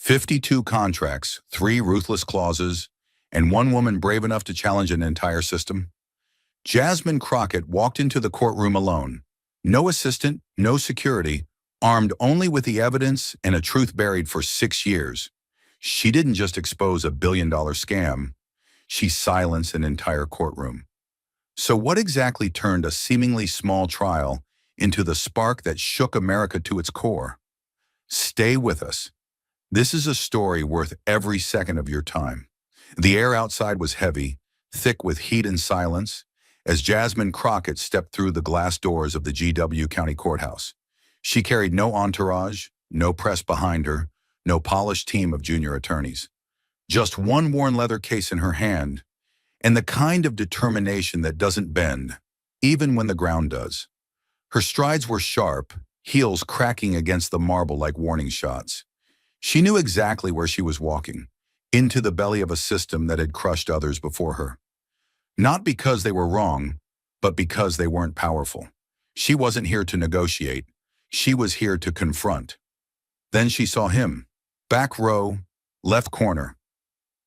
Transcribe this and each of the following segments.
52 contracts, 3 ruthless clauses, and one woman brave enough to challenge an entire system. Jasmine Crockett walked into the courtroom alone. No assistant, no security, armed only with the evidence and a truth buried for 6 years. She didn't just expose a billion-dollar scam. She silenced an entire courtroom. So what exactly turned a seemingly small trial into the spark that shook America to its core? Stay with us. This is a story worth every second of your time. The air outside was heavy, thick with heat and silence, as Jasmine Crockett stepped through the glass doors of the GW County Courthouse. She carried no entourage, no press behind her, no polished team of junior attorneys. Just one worn leather case in her hand, and the kind of determination that doesn't bend, even when the ground does. Her strides were sharp, heels cracking against the marble like warning shots. She knew exactly where she was walking, into the belly of a system that had crushed others before her. Not because they were wrong, but because they weren't powerful. She wasn't here to negotiate. She was here to confront. Then she saw him. Back row, left corner.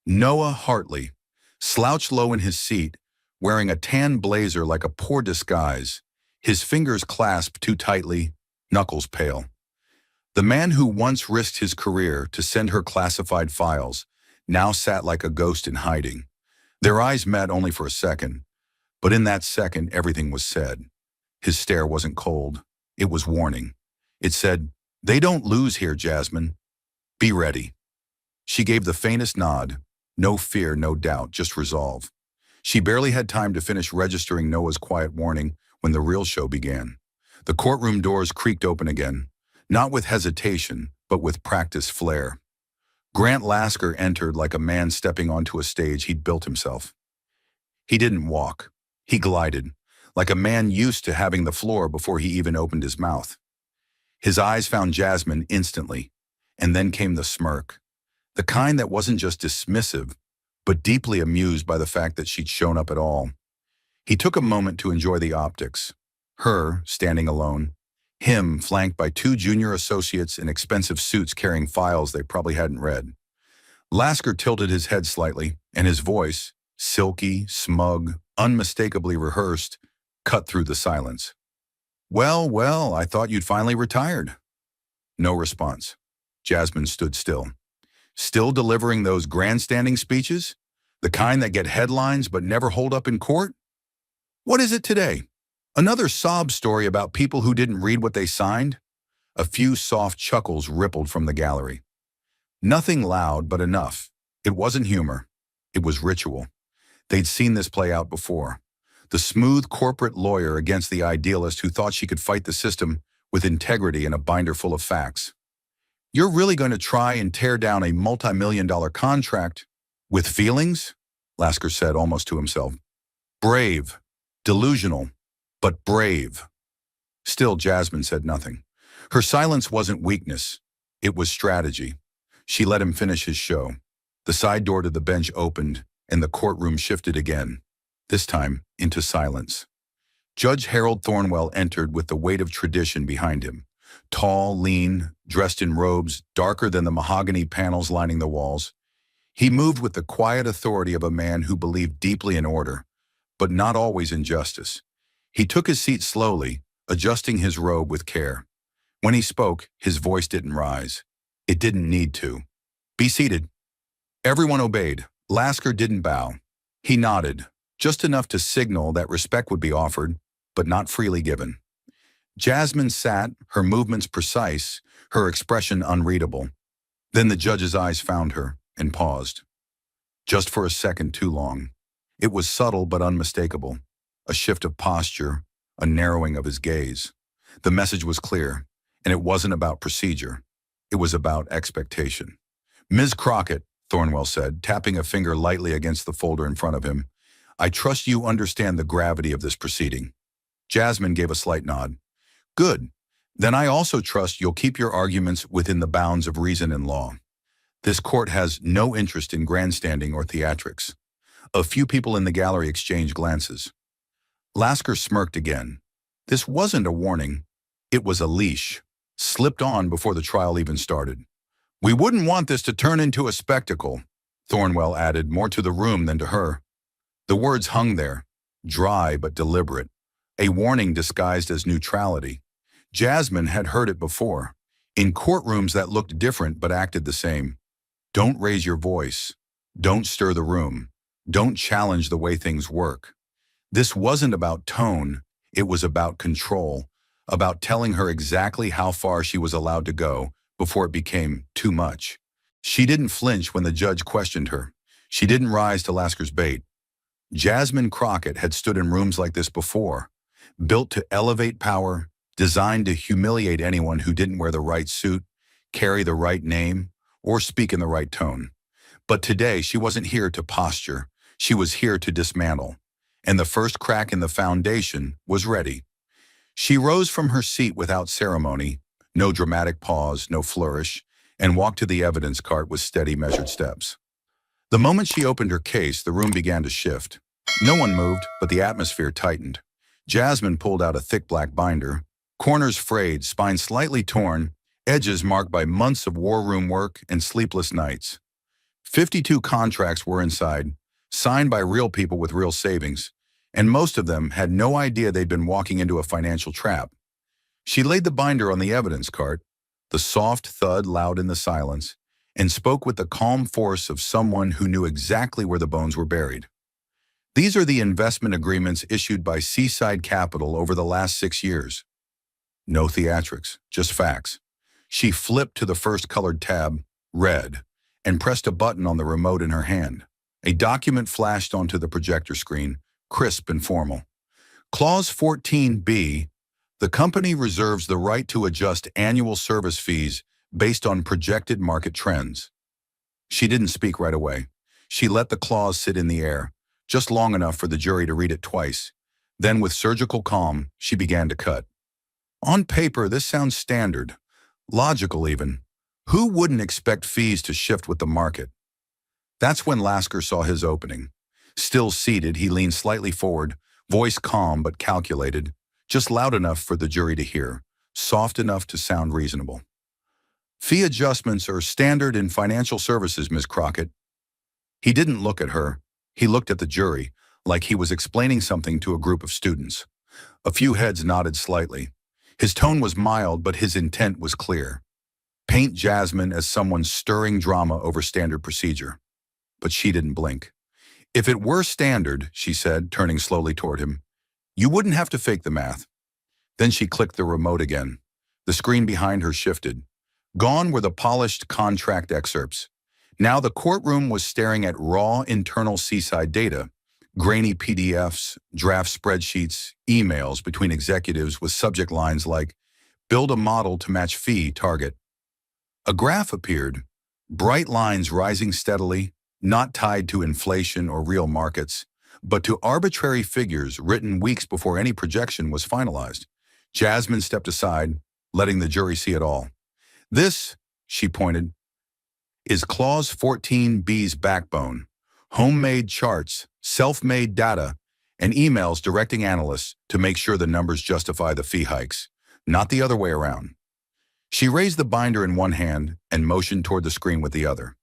Noah Hartley, slouched low in his seat, wearing a tan blazer like a poor disguise, his fingers clasped too tightly, knuckles pale. The man who once risked his career to send her classified files now sat like a ghost in hiding. Their eyes met only for a second, but in that second everything was said. His stare wasn't cold, it was warning. It said, "They don't lose here, Jasmine. Be ready." She gave the faintest nod. No fear, no doubt, just resolve. She barely had time to finish registering Noah's quiet warning when the real show began. The courtroom doors creaked open again, not with hesitation, but with practiced flair. Grant Lasker entered like a man stepping onto a stage he'd built himself. He didn't walk. He glided, like a man used to having the floor before he even opened his mouth. His eyes found Jasmine instantly, and then came the smirk. The kind that wasn't just dismissive, but deeply amused by the fact that she'd shown up at all. He took a moment to enjoy the optics. Her, standing alone. Him, flanked by 2 junior associates in expensive suits carrying files they probably hadn't read. Lasker tilted his head slightly, and his voice, silky, smug, unmistakably rehearsed, cut through the silence. Well, I thought you'd finally retired." No response. Jasmine stood still. Still delivering those grandstanding speeches? The kind that get headlines but never hold up in court? What is it today? Another sob story about people who didn't read what they signed? A few soft chuckles rippled from the gallery. Nothing loud, but enough. It wasn't humor. It was ritual. They'd seen this play out before. The smooth corporate lawyer against the idealist who thought she could fight the system with integrity and a binder full of facts. "You're really going to try and tear down a multi-million-dollar contract with feelings?" Lasker said almost to himself. "Brave. Delusional. But brave." Still, Jasmine said nothing. Her silence wasn't weakness. It was strategy. She let him finish his show. The side door to the bench opened, and the courtroom shifted again, this time into silence. Judge Harold Thornwell entered with the weight of tradition behind him. Tall, lean, dressed in robes darker than the mahogany panels lining the walls. He moved with the quiet authority of a man who believed deeply in order, but not always in justice. He took his seat slowly, adjusting his robe with care. When he spoke, his voice didn't rise. It didn't need to. "Be seated." Everyone obeyed. Lasker didn't bow. He nodded, just enough to signal that respect would be offered, but not freely given. Jasmine sat, her movements precise, her expression unreadable. Then the judge's eyes found her and paused. Just for a second too long. It was subtle but unmistakable. A shift of posture, a narrowing of his gaze. The message was clear, and it wasn't about procedure. It was about expectation. "Ms. Crockett," Thornwell said, tapping a finger lightly against the folder in front of him, "I trust you understand the gravity of this proceeding." Jasmine gave a slight nod. "Good. Then I also trust you'll keep your arguments within the bounds of reason and law. This court has no interest in grandstanding or theatrics." A few people in the gallery exchanged glances. Lasker smirked again. This wasn't a warning. It was a leash, slipped on before the trial even started. We wouldn't want this to turn into a spectacle, Thornwell added, more to the room than to her. The words hung there, dry but deliberate, a warning disguised as neutrality. Jasmine had heard it before, in courtrooms that looked different but acted the same. Don't raise your voice. Don't stir the room. Don't challenge the way things work. This wasn't about tone, it was about control, about telling her exactly how far she was allowed to go before it became too much. She didn't flinch when the judge questioned her. She didn't rise to Lasker's bait. Jasmine Crockett had stood in rooms like this before, built to elevate power, designed to humiliate anyone who didn't wear the right suit, carry the right name, or speak in the right tone. But today she wasn't here to posture, she was here to dismantle. And the first crack in the foundation was ready. She rose from her seat without ceremony, no dramatic pause, no flourish, and walked to the evidence cart with steady, measured steps. The moment she opened her case, the room began to shift. No one moved, but the atmosphere tightened. Jasmine pulled out a thick black binder, corners frayed, spine slightly torn, edges marked by months of war room work and sleepless nights. 52 contracts were inside, signed by real people with real savings, and most of them had no idea they'd been walking into a financial trap. She laid the binder on the evidence cart, the soft thud loud in the silence, and spoke with the calm force of someone who knew exactly where the bones were buried. These are the investment agreements issued by Seaside Capital over the last 6 years. No theatrics, just facts. She flipped to the first colored tab, read, and pressed a button on the remote in her hand. A document flashed onto the projector screen, crisp and formal. Clause 14B, the company reserves the right to adjust annual service fees based on projected market trends. She didn't speak right away. She let the clause sit in the air, just long enough for the jury to read it twice. Then, with surgical calm, she began to cut. On paper, this sounds standard, logical even. Who wouldn't expect fees to shift with the market? That's when Lasker saw his opening. Still seated, he leaned slightly forward, voice calm but calculated, just loud enough for the jury to hear, soft enough to sound reasonable. Fee adjustments are standard in financial services, Ms. Crockett. He didn't look at her. He looked at the jury, like he was explaining something to a group of students. A few heads nodded slightly. His tone was mild, but his intent was clear. Paint Jasmine as someone stirring drama over standard procedure. But she didn't blink. If it were standard, she said, turning slowly toward him, you wouldn't have to fake the math. Then she clicked the remote again. The screen behind her shifted. Gone were the polished contract excerpts. Now the courtroom was staring at raw internal Seaside data, grainy PDFs, draft spreadsheets, emails between executives with subject lines like, build a model to match fee target. A graph appeared, bright lines rising steadily, not tied to inflation or real markets, but to arbitrary figures written weeks before any projection was finalized. Jasmine stepped aside, letting the jury see it all. This, she pointed, is Clause 14B's backbone. Homemade charts, self-made data, and emails directing analysts to make sure the numbers justify the fee hikes, not the other way around. She raised the binder in one hand and motioned toward the screen with the other.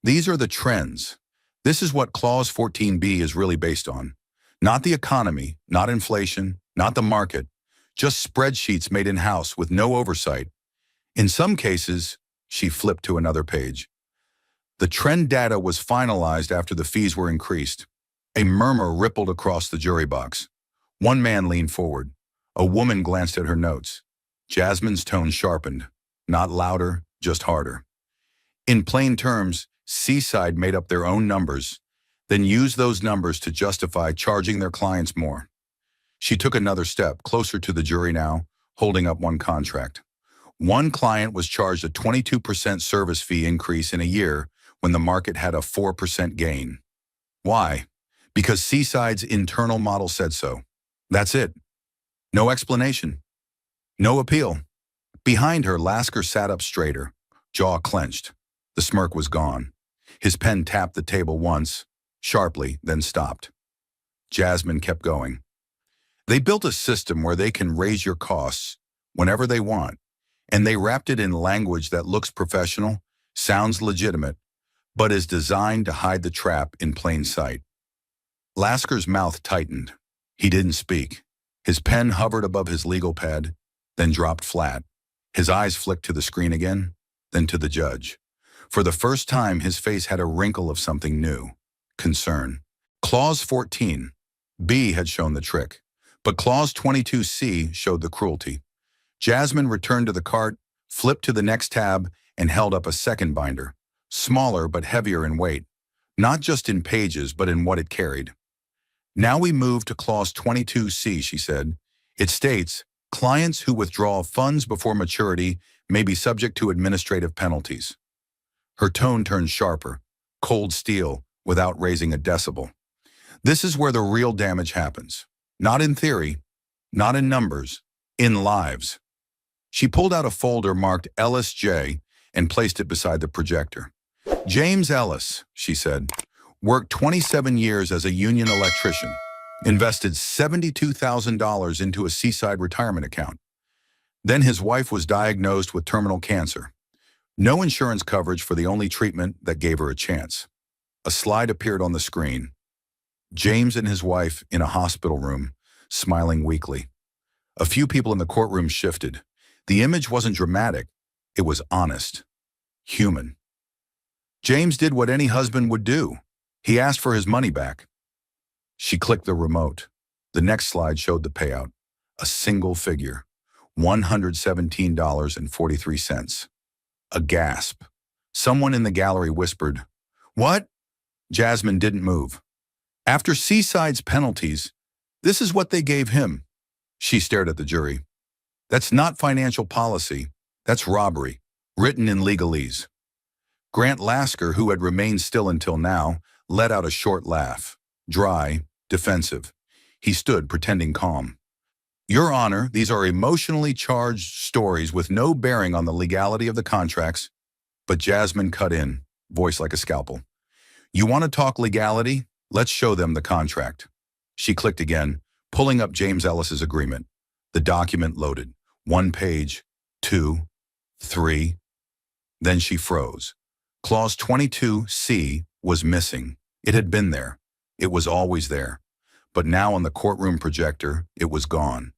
These are the trends. This is what Clause 14B is really based on. Not the economy, not inflation, not the market, just spreadsheets made in-house with no oversight. In some cases, she flipped to another page. The trend data was finalized after the fees were increased. A murmur rippled across the jury box. One man leaned forward. A woman glanced at her notes. Jasmine's tone sharpened. Not louder, just harder. In plain terms, Seaside made up their own numbers, then used those numbers to justify charging their clients more. She took another step, closer to the jury now, holding up one contract. One client was charged a 22% service fee increase in a year when the market had a 4% gain. Why? Because Seaside's internal model said so. That's it. No explanation. No appeal. Behind her, Lasker sat up straighter, jaw clenched. The smirk was gone. His pen tapped the table once, sharply, then stopped. Jasmine kept going. They built a system where they can raise your costs whenever they want, and they wrapped it in language that looks professional, Sounds legitimate, but is designed to hide the trap in plain sight. Lasker's mouth tightened. He didn't speak. His pen hovered above his legal pad, then dropped flat. His eyes flicked to the screen again, then to the judge. For the first time, his face had a wrinkle of something new. Concern. Clause 14, B had shown the trick, but Clause 22C showed the cruelty. Jasmine returned to the cart, flipped to the next tab, and held up a second binder, smaller but heavier in weight, not just in pages but in what it carried. Now we move to Clause 22C, she said. It states, clients who withdraw funds before maturity may be subject to administrative penalties. Her tone turned sharper, cold steel, without raising a decibel. This is where the real damage happens. Not in theory, not in numbers, in lives. She pulled out a folder marked Ellis J. and placed it beside the projector. James Ellis, she said, worked 27 years as a union electrician, invested $72,000 into a seaside retirement account. Then his wife was diagnosed with terminal cancer. No insurance coverage for the only treatment that gave her a chance. A slide appeared on the screen. James and his wife in a hospital room, smiling weakly. A few people in the courtroom shifted. The image wasn't dramatic. It was honest. Human. James did what any husband would do. He asked for his money back. She clicked the remote. The next slide showed the payout. A single figure. $117.43. A gasp. Someone in the gallery whispered, "What?" Jasmine didn't move. After Seaside's penalties, this is what they gave him. She stared at the jury. That's not financial policy. That's robbery, written in legalese. Grant Lasker, who had remained still until now, let out a short laugh. Dry, defensive. He stood, pretending calm. Your Honor, these are emotionally charged stories with no bearing on the legality of the contracts. But Jasmine cut in, voice like a scalpel. You want to talk legality? Let's show them the contract. She clicked again, pulling up James Ellis's agreement. The document loaded. 1 page, 2, 3. Then she froze. Clause 22C was missing. It had been there. It was always there. But now on the courtroom projector, it was gone.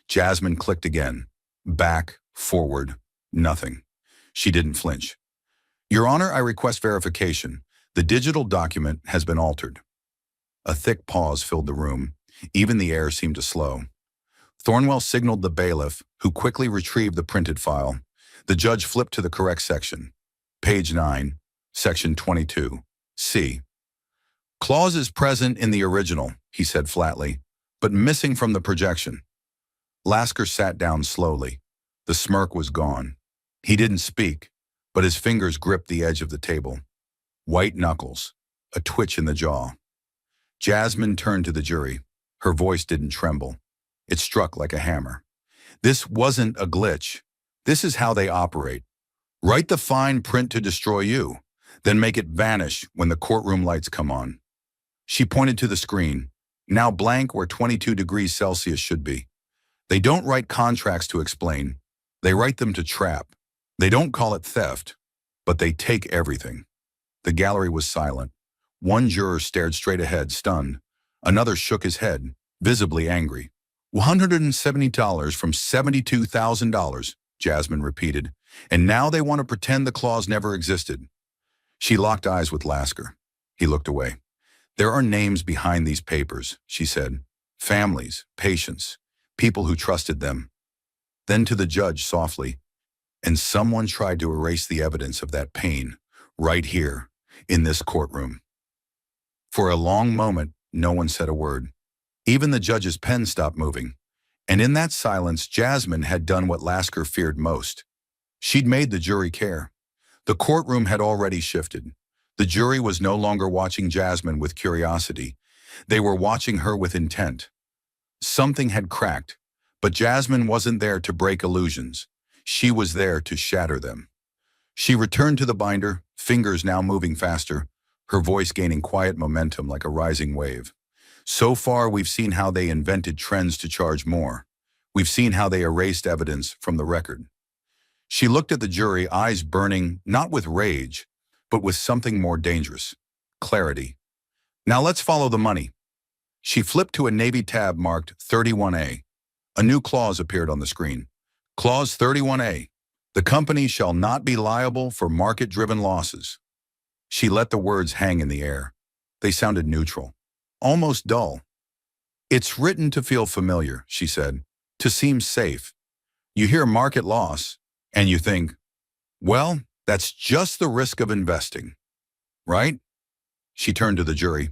Jasmine clicked again. Back, forward, nothing. She didn't flinch. Your Honor, I request verification. The digital document has been altered. A thick pause filled the room. Even the air seemed to slow. Thornwell signaled the bailiff, who quickly retrieved the printed file. The judge flipped to the correct section. Page 9, section 22, C. Clauses present in the original, he said flatly, but missing from the projection. Lasker sat down slowly. The smirk was gone. He didn't speak, but his fingers gripped the edge of the table. White knuckles, a twitch in the jaw. Jasmine turned to the jury. Her voice didn't tremble. It struck like a hammer. This wasn't a glitch. This is how they operate. Write the fine print to destroy you, then make it vanish when the courtroom lights come on. She pointed to the screen, now blank where 22 degrees Celsius should be. They don't write contracts to explain. They write them to trap. They don't call it theft, but they take everything. The gallery was silent. One juror stared straight ahead, stunned. Another shook his head, visibly angry. $170 from $72,000, Jasmine repeated, and now they want to pretend the clause never existed. She locked eyes with Lasker. He looked away. There are names behind these papers, she said. Families, patients, people who trusted them. Then to the judge softly, and someone tried to erase the evidence of that pain, right here, in this courtroom. For a long moment, no one said a word. Even the judge's pen stopped moving. And in that silence, Jasmine had done what Lasker feared most. She'd made the jury care. The courtroom had already shifted. The jury was no longer watching Jasmine with curiosity. They were watching her with intent. Something had cracked, but Jasmine wasn't there to break illusions. She was there to shatter them. She returned to the binder, fingers now moving faster, her voice gaining quiet momentum like a rising wave. So far, we've seen how they invented trends to charge more. We've seen how they erased evidence from the record. She looked at the jury, eyes burning, not with rage, but with something more dangerous: clarity. Now let's follow the money. She flipped to a navy tab marked 31A. A new clause appeared on the screen. Clause 31A. The company shall not be liable for market-driven losses. She let the words hang in the air. They sounded neutral, almost dull. It's written to feel familiar, she said, to seem safe. You hear market loss, and you think, well, that's just the risk of investing, right? She turned to the jury.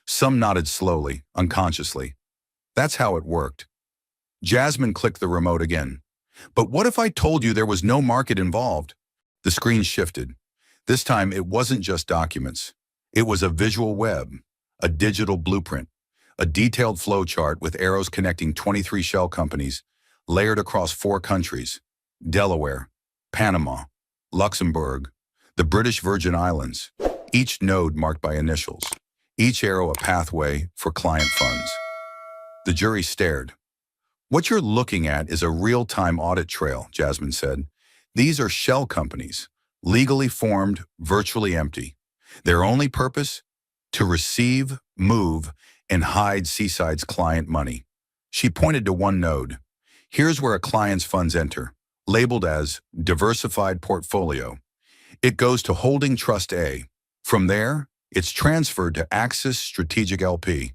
Some nodded slowly, unconsciously. That's how it worked. Jasmine clicked the remote again. But what if I told you there was no market involved? The screen shifted. This time it wasn't just documents. It was a visual web, a digital blueprint, a detailed flow chart with arrows connecting 23 shell companies, layered across 4 countries: Delaware, Panama, Luxembourg, the British Virgin Islands, each node marked by initials, each arrow a pathway for client funds. The jury stared. What you're looking at is a real-time audit trail, Jasmine said. These are shell companies, legally formed, virtually empty. Their only purpose? To receive, move, and hide Seaside's client money. She pointed to one node. Here's where a client's funds enter, labeled as Diversified Portfolio. It goes to Holding Trust A. From there, it's transferred to Axis Strategic LP,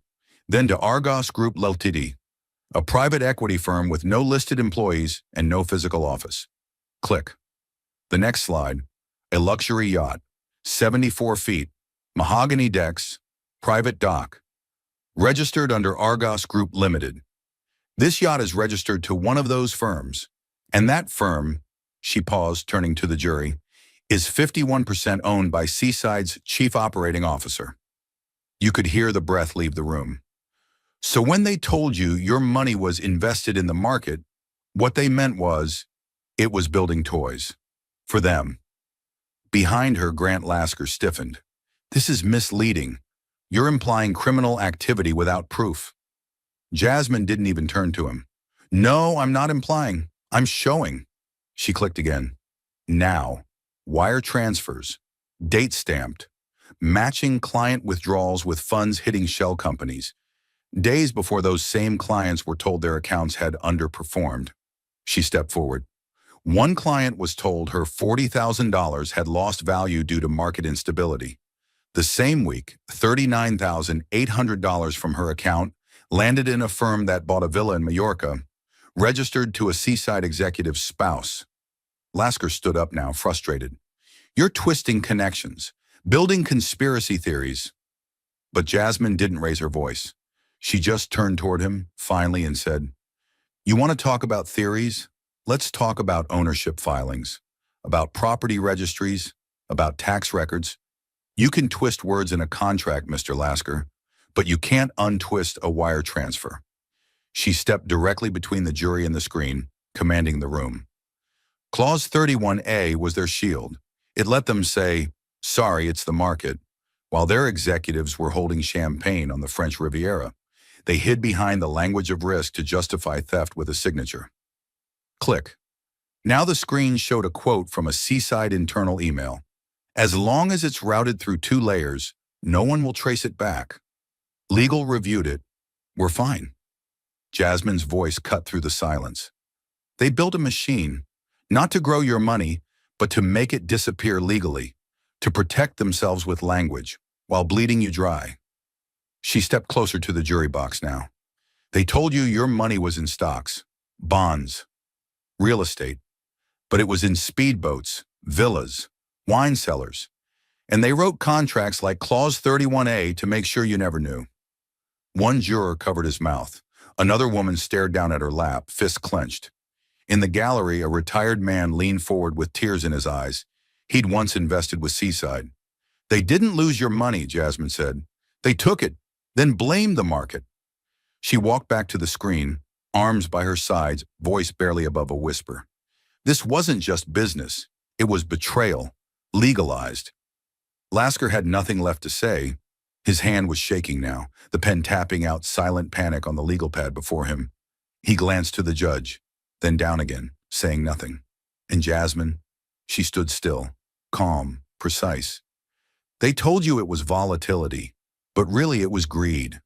then to Argos Group Ltd., a private equity firm with no listed employees and no physical office. Click. The next slide, a luxury yacht, 74 feet, mahogany decks, private dock, registered under Argos Group Limited. This yacht is registered to one of those firms, and that firm, she paused, turning to the jury, is 51% owned by Seaside's chief operating officer. You could hear the breath leave the room. So when they told you your money was invested in the market, what they meant was, it was building toys. For them. Behind her, Grant Lasker stiffened. This is misleading. You're implying criminal activity without proof. Jasmine didn't even turn to him. No, I'm not implying. I'm showing. She clicked again. Now. Wire transfers. Date stamped. Matching client withdrawals with funds hitting shell companies. Days before those same clients were told their accounts had underperformed. She stepped forward. One client was told her $40,000 had lost value due to market instability. The same week, $39,800 from her account landed in a firm that bought a villa in Mallorca, registered to a Seaside executive's spouse. Lasker stood up now, frustrated. You're twisting connections, building conspiracy theories. But Jasmine didn't raise her voice. She just turned toward him, finally, and said, You want to talk about theories? Let's talk about ownership filings, about property registries, about tax records. You can twist words in a contract, Mr. Lasker, but you can't untwist a wire transfer. She stepped directly between the jury and the screen, commanding the room. Clause 31A was their shield. It let them say, sorry, it's the market, while their executives were holding champagne on the French Riviera. They hid behind the language of risk to justify theft with a signature. Click. Now the screen showed a quote from a Seaside internal email. As long as it's routed through 2 layers, no one will trace it back. Legal reviewed it. We're fine. Jasmine's voice cut through the silence. They built a machine, not to grow your money, but to make it disappear legally, to protect themselves with language, while bleeding you dry. She stepped closer to the jury box now. They told you your money was in stocks, bonds, real estate, but it was in speedboats, villas, wine cellars, and they wrote contracts like Clause 31A to make sure you never knew. One juror covered his mouth. Another woman stared down at her lap, fists clenched. In the gallery, a retired man leaned forward with tears in his eyes. He'd once invested with Seaside. They didn't lose your money, Jasmine said. They took it, then blamed the market. She walked back to the screen, arms by her sides, voice barely above a whisper. This wasn't just business. It was betrayal, legalized. Lasker had nothing left to say. His hand was shaking now, the pen tapping out silent panic on the legal pad before him. He glanced to the judge, then down again, saying nothing. And Jasmine, she stood still, calm, precise. They told you it was volatility, but really it was greed,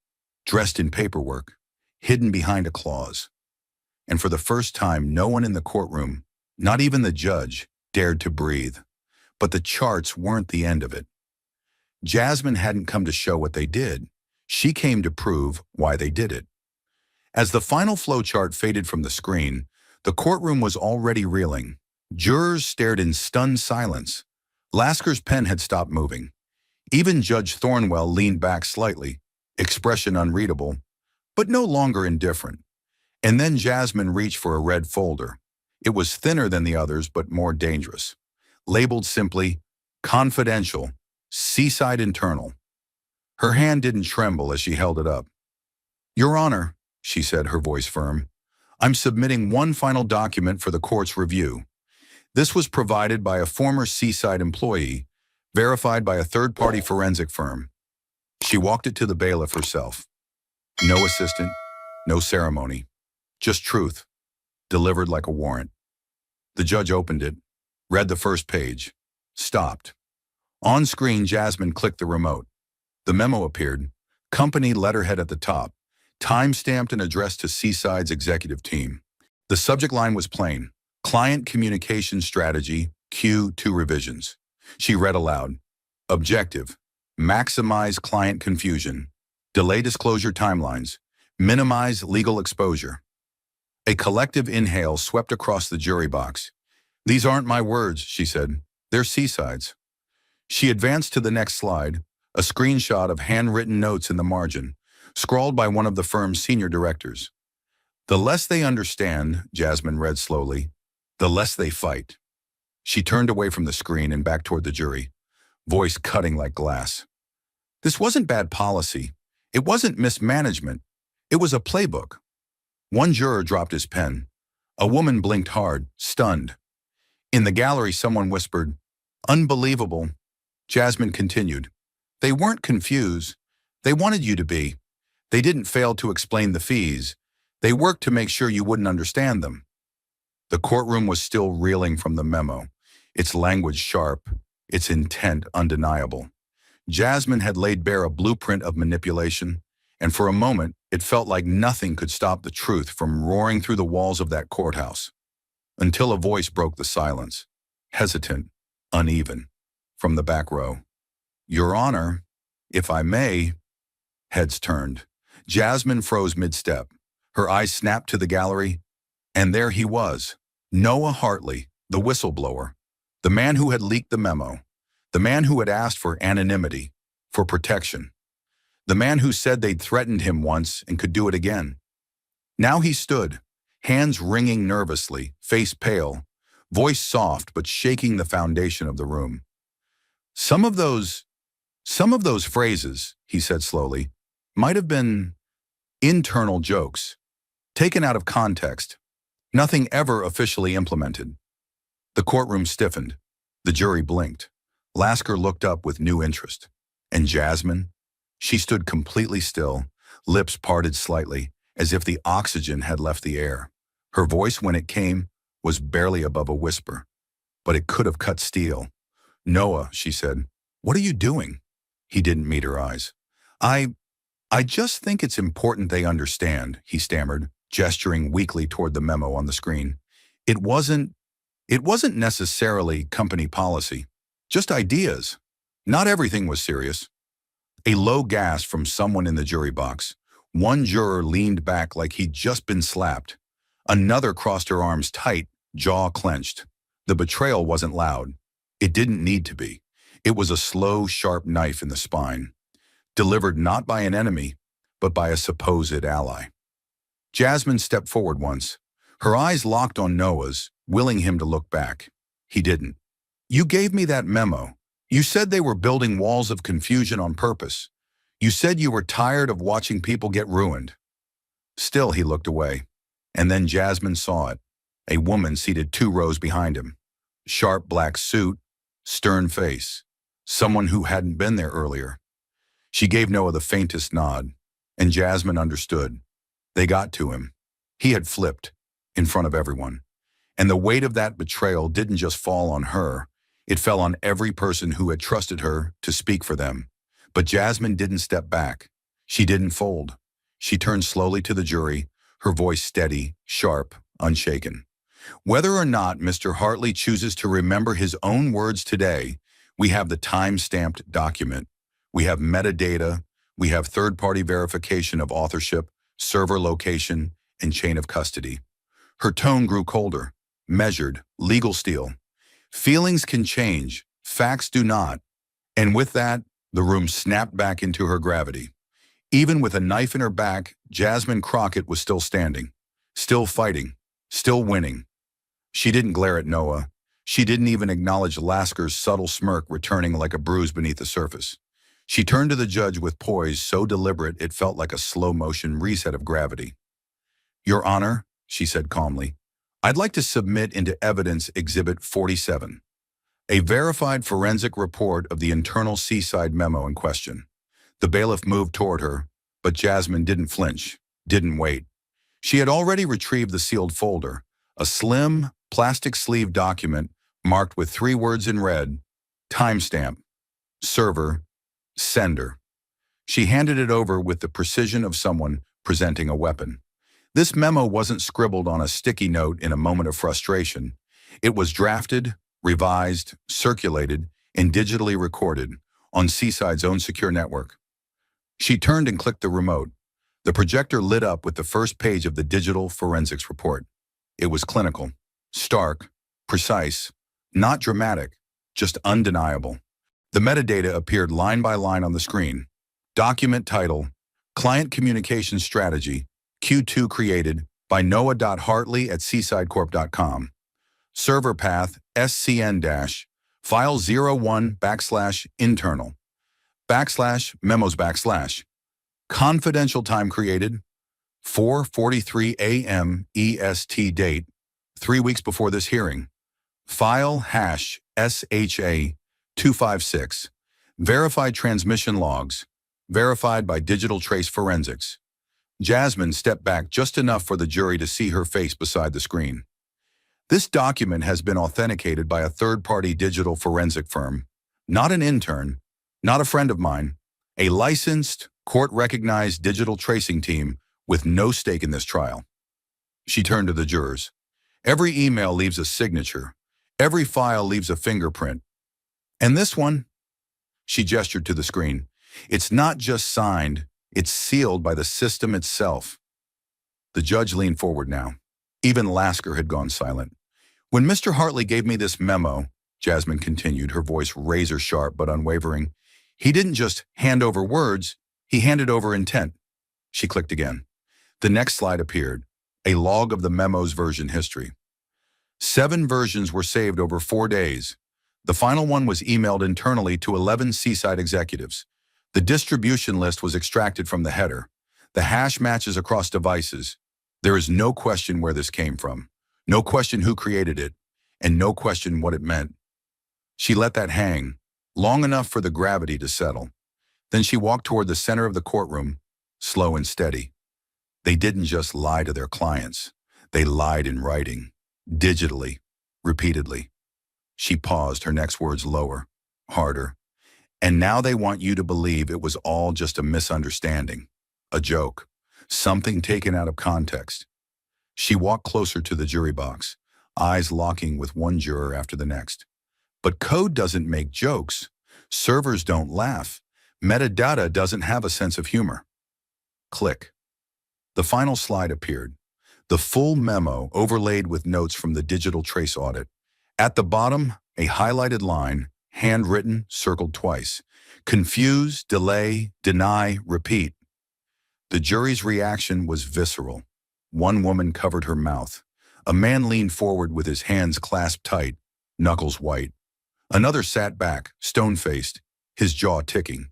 dressed in paperwork, hidden behind a clause. And for the first time, no one in the courtroom, not even the judge, dared to breathe. But the charts weren't the end of it. Jasmine hadn't come to show what they did. She came to prove why they did it. As the final flowchart faded from the screen, the courtroom was already reeling. Jurors stared in stunned silence. Lasker's pen had stopped moving. Even Judge Thornwell leaned back slightly, expression unreadable, but no longer indifferent. And then Jasmine reached for a red folder. It was thinner than the others, but more dangerous. Labeled simply, Confidential, Seaside Internal. Her hand didn't tremble as she held it up. "Your Honor," she said, her voice firm, "I'm submitting one final document for the court's review. This was provided by a former Seaside employee, verified by a third-party forensic firm." She walked it to the bailiff herself. No assistant, no ceremony, just truth, delivered like a warrant. The judge opened it, read the first page, stopped. On screen, Jasmine clicked the remote. The memo appeared, company letterhead at the top, time-stamped and addressed to Seaside's executive team. The subject line was plain: Client Communication Strategy, Q2 Revisions. She read aloud, Objective: maximize client confusion, delay disclosure timelines, minimize legal exposure. A collective inhale swept across the jury box. "These aren't my words," she said. "They're Seaside's." She advanced to the next slide, a screenshot of handwritten notes in the margin, scrawled by one of the firm's senior directors. "The less they understand," Jasmine read slowly, "the less they fight." She turned away from the screen and back toward the jury, voice cutting like glass. This wasn't bad policy. It wasn't mismanagement. It was a playbook. One juror dropped his pen. A woman blinked hard, stunned. In the gallery, someone whispered, "Unbelievable." Jasmine continued, "They weren't confused. They wanted you to be. They didn't fail to explain the fees. They worked to make sure you wouldn't understand them." The courtroom was still reeling from the memo, its language sharp, its intent undeniable. Jasmine had laid bare a blueprint of manipulation, and for a moment, it felt like nothing could stop the truth from roaring through the walls of that courthouse. Until a voice broke the silence, hesitant, uneven, from the back row. "Your Honor, if I may." Heads turned. Jasmine froze mid-step. Her eyes snapped to the gallery, and there he was, Noah Hartley, the whistleblower, the man who had leaked the memo, the man who had asked for anonymity, for protection, the man who said they'd threatened him once and could do it again. Now he stood, hands wringing nervously, face pale, voice soft but shaking the foundation of the room. Some of those phrases," he said slowly, "might have been internal jokes, taken out of context, nothing ever officially implemented." The courtroom stiffened. The jury blinked. Lasker looked up with new interest. And Jasmine? She stood completely still, lips parted slightly, as if the oxygen had left the air. Her voice, when it came, was barely above a whisper, but it could have cut steel. "Noah," she said, "what are you doing?" He didn't meet her eyes. I just think it's important they understand," he stammered, gesturing weakly toward the memo on the screen. It wasn't necessarily company policy, just ideas. Not everything was serious." A low gasp from someone in the jury box. One juror leaned back like he'd just been slapped. Another crossed her arms tight, jaw clenched. The betrayal wasn't loud. It didn't need to be. It was a slow, sharp knife in the spine, delivered not by an enemy, but by a supposed ally. Jasmine stepped forward once. Her eyes locked on Noah's, willing him to look back. He didn't. "You gave me that memo. You said they were building walls of confusion on purpose. You said you were tired of watching people get ruined." Still, he looked away. And then Jasmine saw it. A woman seated 2 rows behind him. Sharp black suit, stern face. Someone who hadn't been there earlier. She gave Noah the faintest nod, and Jasmine understood. They got to him. He had flipped, in front of everyone. And the weight of that betrayal didn't just fall on her. It fell on every person who had trusted her to speak for them. But Jasmine didn't step back. She didn't fold. She turned slowly to the jury, her voice steady, sharp, unshaken. Whether or not Mr. Hartley chooses to remember his own words today, we have the time-stamped document. We have metadata. We have third-party verification of authorship, server location, and chain of custody. Her tone grew colder, measured, legal steel. Feelings can change, facts do not. And with that, the room snapped back into her gravity. Even with a knife in her back, Jasmine Crockett was still standing, still fighting, still winning. She didn't glare at Noah. She didn't even acknowledge Lasker's subtle smirk returning like a bruise beneath the surface. She turned to the judge with poise so deliberate it felt like a slow-motion reset of gravity. "Your Honor," she said calmly, "I'd like to submit into evidence Exhibit 47, a verified forensic report of the internal Seaside memo in question." The bailiff moved toward her, but Jasmine didn't flinch, didn't wait. She had already retrieved the sealed folder, a slim, plastic-sleeved document marked with 3 words in red: timestamp, server, sender. She handed it over with the precision of someone presenting a weapon. This memo wasn't scribbled on a sticky note in a moment of frustration. It was drafted, revised, circulated, and digitally recorded on Seaside's own secure network. She turned and clicked the remote. The projector lit up with the first page of the digital forensics report. It was clinical, stark, precise, not dramatic, just undeniable. The metadata appeared line by line on the screen. Document title: Client Communication Strategy, Q2 created by noah.hartley@seasidecorp.com. Server path SCN- file 01 /internal /memos / confidential time created 4:43 a.m. EST date 3 weeks before this hearing. File hash SHA 256. Verified transmission logs. Verified by Digital Trace Forensics. Jasmine stepped back just enough for the jury to see her face beside the screen. This document has been authenticated by a third-party digital forensic firm, not an intern, not a friend of mine, a licensed, court-recognized digital tracing team with no stake in this trial. She turned to the jurors. Every email leaves a signature. Every file leaves a fingerprint. And this one, she gestured to the screen, it's not just signed, it's sealed by the system itself. The judge leaned forward now. Even Lasker had gone silent. "When Mr. Hartley gave me this memo," Jasmine continued, her voice razor-sharp but unwavering, "he didn't just hand over words, he handed over intent." She clicked again. The next slide appeared, a log of the memo's version history. 7 versions were saved over 4 days. The final one was emailed internally to 11 Seaside executives. The distribution list was extracted from the header. The hash matches across devices. There is no question where this came from, no question who created it, and no question what it meant. She let that hang, long enough for the gravity to settle. Then she walked toward the center of the courtroom, slow and steady. They didn't just lie to their clients. They lied in writing, digitally, repeatedly. She paused, her next words lower, harder. "And now they want you to believe it was all just a misunderstanding, a joke, something taken out of context." She walked closer to the jury box, eyes locking with one juror after the next. "But code doesn't make jokes. Servers don't laugh. Metadata doesn't have a sense of humor." Click. The final slide appeared. The full memo overlaid with notes from the digital trace audit. At the bottom, a highlighted line, handwritten, circled twice. Confuse, delay, deny, repeat. The jury's reaction was visceral. One woman covered her mouth. A man leaned forward with his hands clasped tight, knuckles white. Another sat back, stone-faced, his jaw ticking.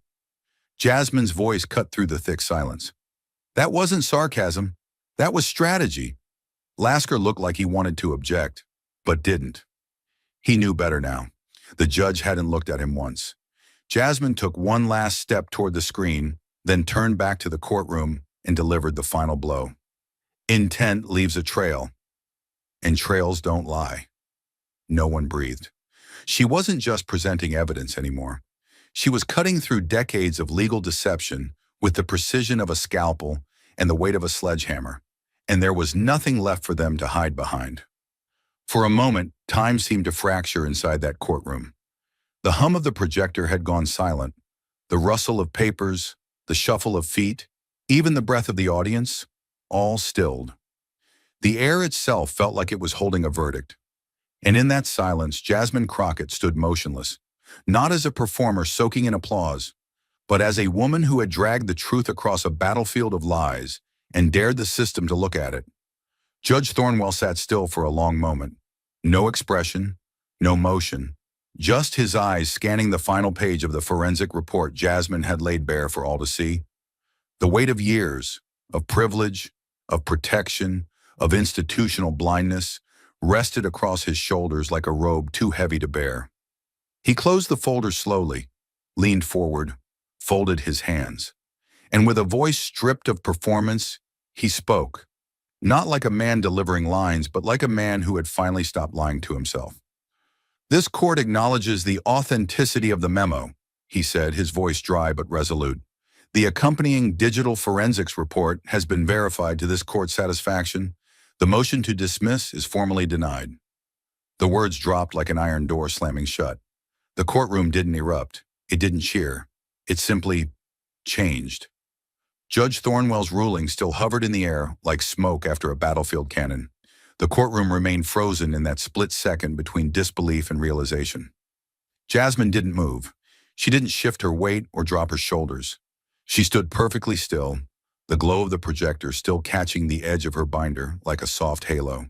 Jasmine's voice cut through the thick silence. "That wasn't sarcasm. That was strategy." Lasker looked like he wanted to object, but didn't. He knew better now. The judge hadn't looked at him once. Jasmine took one last step toward the screen, then turned back to the courtroom and delivered the final blow. "Intent leaves a trail." and trails don't lie. No one breathed. She wasn't just presenting evidence anymore. She was cutting through decades of legal deception with the precision of a scalpel and the weight of a sledgehammer, and there was nothing left for them to hide behind. For a moment, time seemed to fracture inside that courtroom. The hum of the projector had gone silent. The rustle of papers, the shuffle of feet, even the breath of the audience, all stilled. The air itself felt like it was holding a verdict. And in that silence, Jasmine Crockett stood motionless, not as a performer soaking in applause, but as a woman who had dragged the truth across a battlefield of lies and dared the system to look at it. Judge Thornwell sat still for a long moment. No expression, no motion, just his eyes scanning the final page of the forensic report Jasmine had laid bare for all to see. The weight of years, of privilege, of protection, of institutional blindness, rested across his shoulders like a robe too heavy to bear. He closed the folder slowly, leaned forward, folded his hands, and with a voice stripped of performance, he spoke, not like a man delivering lines, but like a man who had finally stopped lying to himself. "This court acknowledges the authenticity of the memo," he said, his voice dry but resolute. "The accompanying digital forensics report has been verified to this court's satisfaction. The motion to dismiss is formally denied." The words dropped like an iron door slamming shut. The courtroom didn't erupt. It didn't cheer. It simply changed. Judge Thornwell's ruling still hovered in the air like smoke after a battlefield cannon. The courtroom remained frozen in that split second between disbelief and realization. Jasmine didn't move. She didn't shift her weight or drop her shoulders. She stood perfectly still, the glow of the projector still catching the edge of her binder like a soft halo.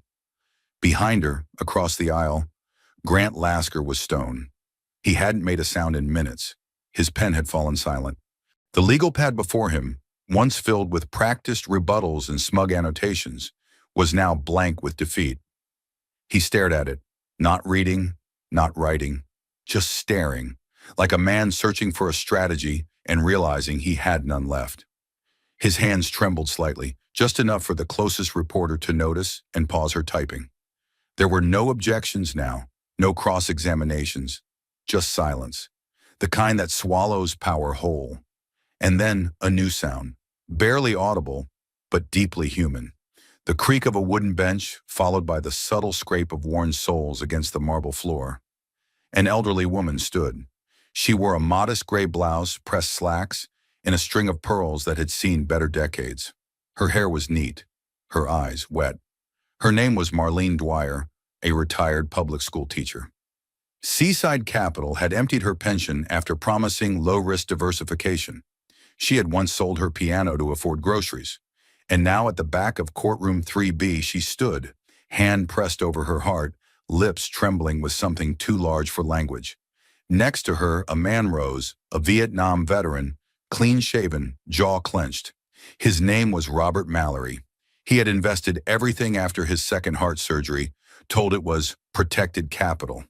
Behind her, across the aisle, Grant Lasker was stone. He hadn't made a sound in minutes. His pen had fallen silent. The legal pad before him, once filled with practiced rebuttals and smug annotations, was now blank with defeat. He stared at it, not reading, not writing, just staring, like a man searching for a strategy and realizing he had none left. His hands trembled slightly, just enough for the closest reporter to notice and pause her typing. There were no objections now, no cross-examinations, just silence, the kind that swallows power whole. And then a new sound, barely audible, but deeply human. The creak of a wooden bench, followed by the subtle scrape of worn soles against the marble floor. An elderly woman stood. She wore a modest gray blouse, pressed slacks, and a string of pearls that had seen better decades. Her hair was neat, her eyes wet. Her name was Marlene Dwyer, a retired public school teacher. Seaside Capital had emptied her pension after promising low-risk diversification. She had once sold her piano to afford groceries, and now at the back of courtroom 3B she stood, hand pressed over her heart, lips trembling with something too large for language. Next to her, a man rose, a Vietnam veteran, clean-shaven, jaw clenched. His name was Robert Mallory. He had invested everything after his second heart surgery, told it was protected capital.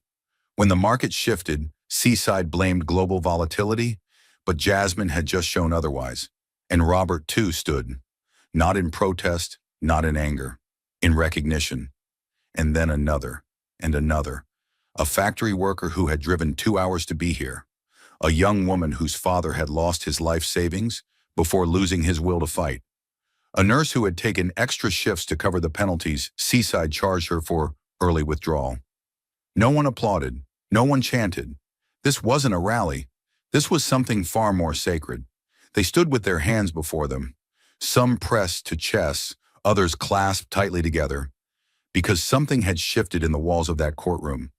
When the market shifted, Seaside blamed global volatility, but Jasmine had just shown otherwise, and Robert too stood, not in protest, not in anger, in recognition. And then another, and another. A factory worker who had driven 2 hours to be here. A young woman whose father had lost his life savings before losing his will to fight. A nurse who had taken extra shifts to cover the penalties Seaside charged her for early withdrawal. No one applauded, no one chanted. This wasn't a rally. This was something far more sacred. They stood with their hands before them, some pressed to chests, others clasped tightly together, because something had shifted in the walls of that courtroom.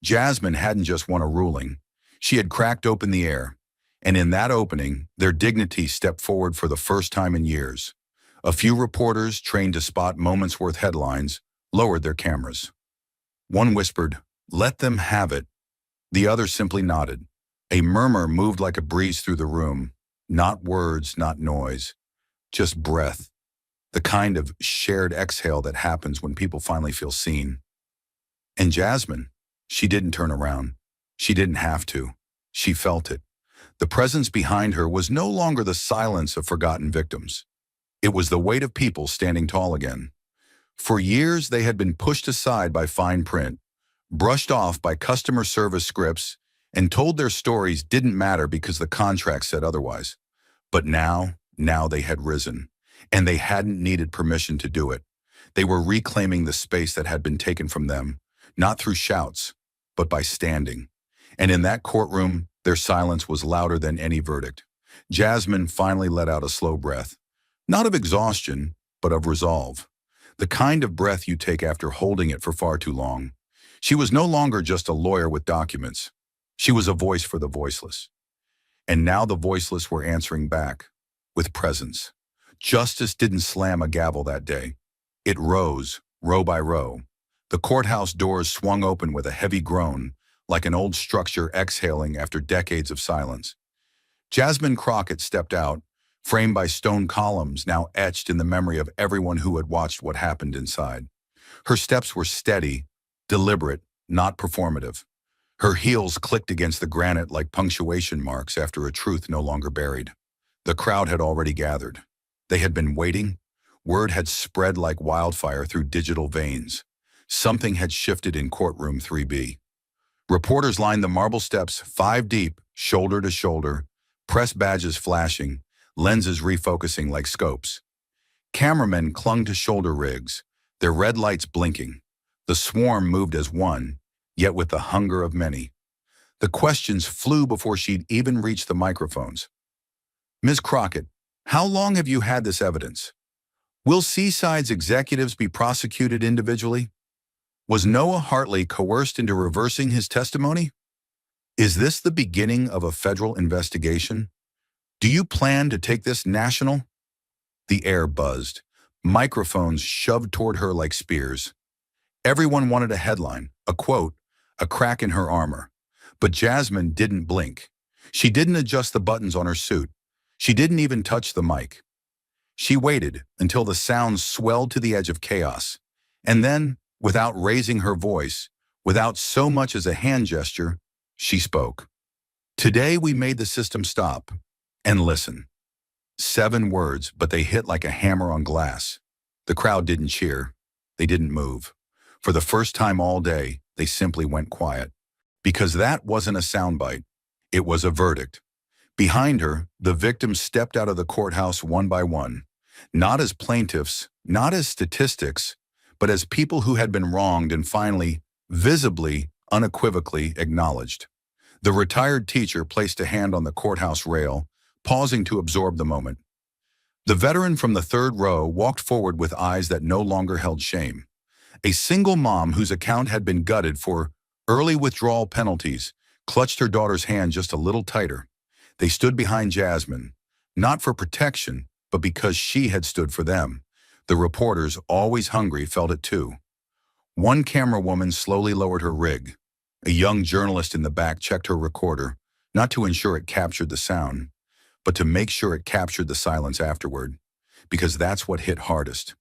Jasmine hadn't just won a ruling. She had cracked open the air, and in that opening, their dignity stepped forward for the first time in years. A few reporters, trained to spot moments worth headlines, lowered their cameras. One whispered, "Let them have it." The other simply nodded. A murmur moved like a breeze through the room. Not words, not noise, just breath. The kind of shared exhale that happens when people finally feel seen. And Jasmine, she didn't turn around. She didn't have to. She felt it. The presence behind her was no longer the silence of forgotten victims. It was the weight of people standing tall again. For years, they had been pushed aside by fine print, brushed off by customer service scripts, and told their stories didn't matter because the contract said otherwise. But now they had risen, and they hadn't needed permission to do it. They were reclaiming the space that had been taken from them, not through shouts, but by standing. And in that courtroom, their silence was louder than any verdict. Jasmine finally let out a slow breath, not of exhaustion, but of resolve. The kind of breath you take after holding it for far too long. She was no longer just a lawyer with documents. She was a voice for the voiceless. And now the voiceless were answering back, with presence. Justice didn't slam a gavel that day. It rose, row by row. The courthouse doors swung open with a heavy groan, like an old structure exhaling after decades of silence. Jasmine Crockett stepped out, framed by stone columns now etched in the memory of everyone who had watched what happened inside. Her steps were steady, deliberate, not performative. Her heels clicked against the granite like punctuation marks after a truth no longer buried. The crowd had already gathered. They had been waiting. Word had spread like wildfire through digital veins. Something had shifted in courtroom 3B. Reporters lined the marble steps 5 deep, shoulder to shoulder, press badges flashing, lenses refocusing like scopes. Cameramen clung to shoulder rigs, their red lights blinking. The swarm moved as one, yet with the hunger of many. The questions flew before she'd even reached the microphones. Ms. Crockett, how long have you had this evidence? Will Seaside's executives be prosecuted individually? Was Noah Hartley coerced into reversing his testimony? Is this the beginning of a federal investigation? Do you plan to take this national? The air buzzed. Microphones shoved toward her like spears. Everyone wanted a headline, a quote, a crack in her armor. But Jasmine didn't blink. She didn't adjust the buttons on her suit. She didn't even touch the mic. She waited until the sounds swelled to the edge of chaos. And then, without raising her voice, without so much as a hand gesture, she spoke. Today we made the system stop and listen. 7 words, but they hit like a hammer on glass. The crowd didn't cheer. They didn't move. For the first time all day, they simply went quiet. Because that wasn't a soundbite. It was a verdict. Behind her, the victims stepped out of the courthouse one by one. Not as plaintiffs, not as statistics, but as people who had been wronged and finally, visibly, unequivocally acknowledged. The retired teacher placed a hand on the courthouse rail, pausing to absorb the moment. The veteran from the 3rd row walked forward with eyes that no longer held shame. A single mom whose account had been gutted for early withdrawal penalties clutched her daughter's hand just a little tighter. They stood behind Jasmine, not for protection, but because she had stood for them. The reporters, always hungry, felt it too. One camera woman slowly lowered her rig. A young journalist in the back checked her recorder, not to ensure it captured the sound, but to make sure it captured the silence afterward, because that's what hit hardest.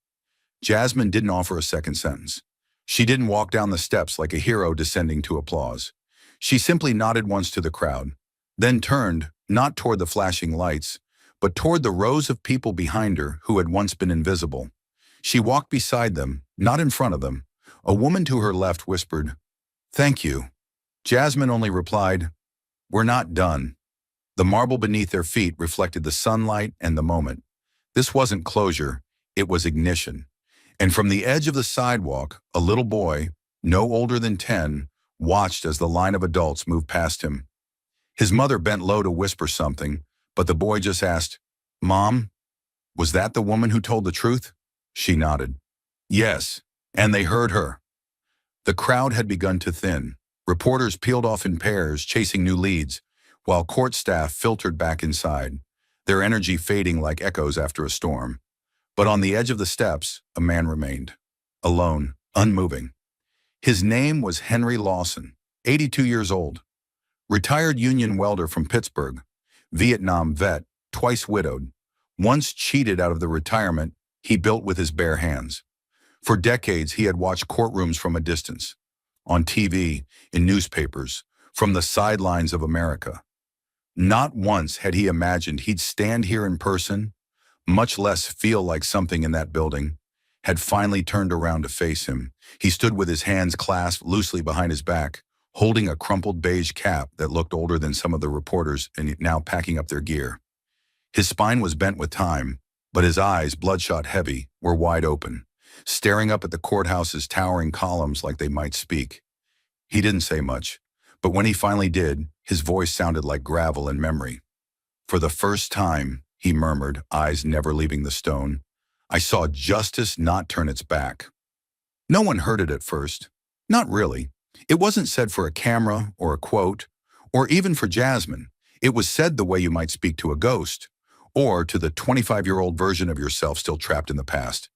Jasmine didn't offer a second sentence. She didn't walk down the steps like a hero descending to applause. She simply nodded once to the crowd, then turned, not toward the flashing lights, but toward the rows of people behind her who had once been invisible. She walked beside them, not in front of them. A woman to her left whispered, "Thank you." Jasmine only replied, "We're not done." The marble beneath their feet reflected the sunlight and the moment. This wasn't closure, it was ignition. And from the edge of the sidewalk, a little boy, no older than 10, watched as the line of adults moved past him. His mother bent low to whisper something, but the boy just asked, "Mom, was that the woman who told the truth?" She nodded. Yes, and they heard her. The crowd had begun to thin. Reporters peeled off in pairs, chasing new leads, while court staff filtered back inside, their energy fading like echoes after a storm. But on the edge of the steps, a man remained, alone, unmoving. His name was Henry Lawson, 82 years old, retired union welder from Pittsburgh, Vietnam vet, twice widowed, once cheated out of the retirement he built with his bare hands. For decades, he had watched courtrooms from a distance, on TV, in newspapers, from the sidelines of America. Not once had he imagined he'd stand here in person, much less feel like something in that building. had finally turned around to face him. He stood with his hands clasped loosely behind his back, holding a crumpled beige cap that looked older than some of the reporters and now packing up their gear. His spine was bent with time, but his eyes, bloodshot heavy, were wide open, staring up at the courthouse's towering columns like they might speak. He didn't say much, but when he finally did, his voice sounded like gravel in memory. "For the first time," he murmured, eyes never leaving the stone, "I saw justice not turn its back." No one heard it at first. Not really. It wasn't said for a camera or a quote, or even for Jasmine. It was said the way you might speak to a ghost, or to the 25-year-old version of yourself still trapped in the past.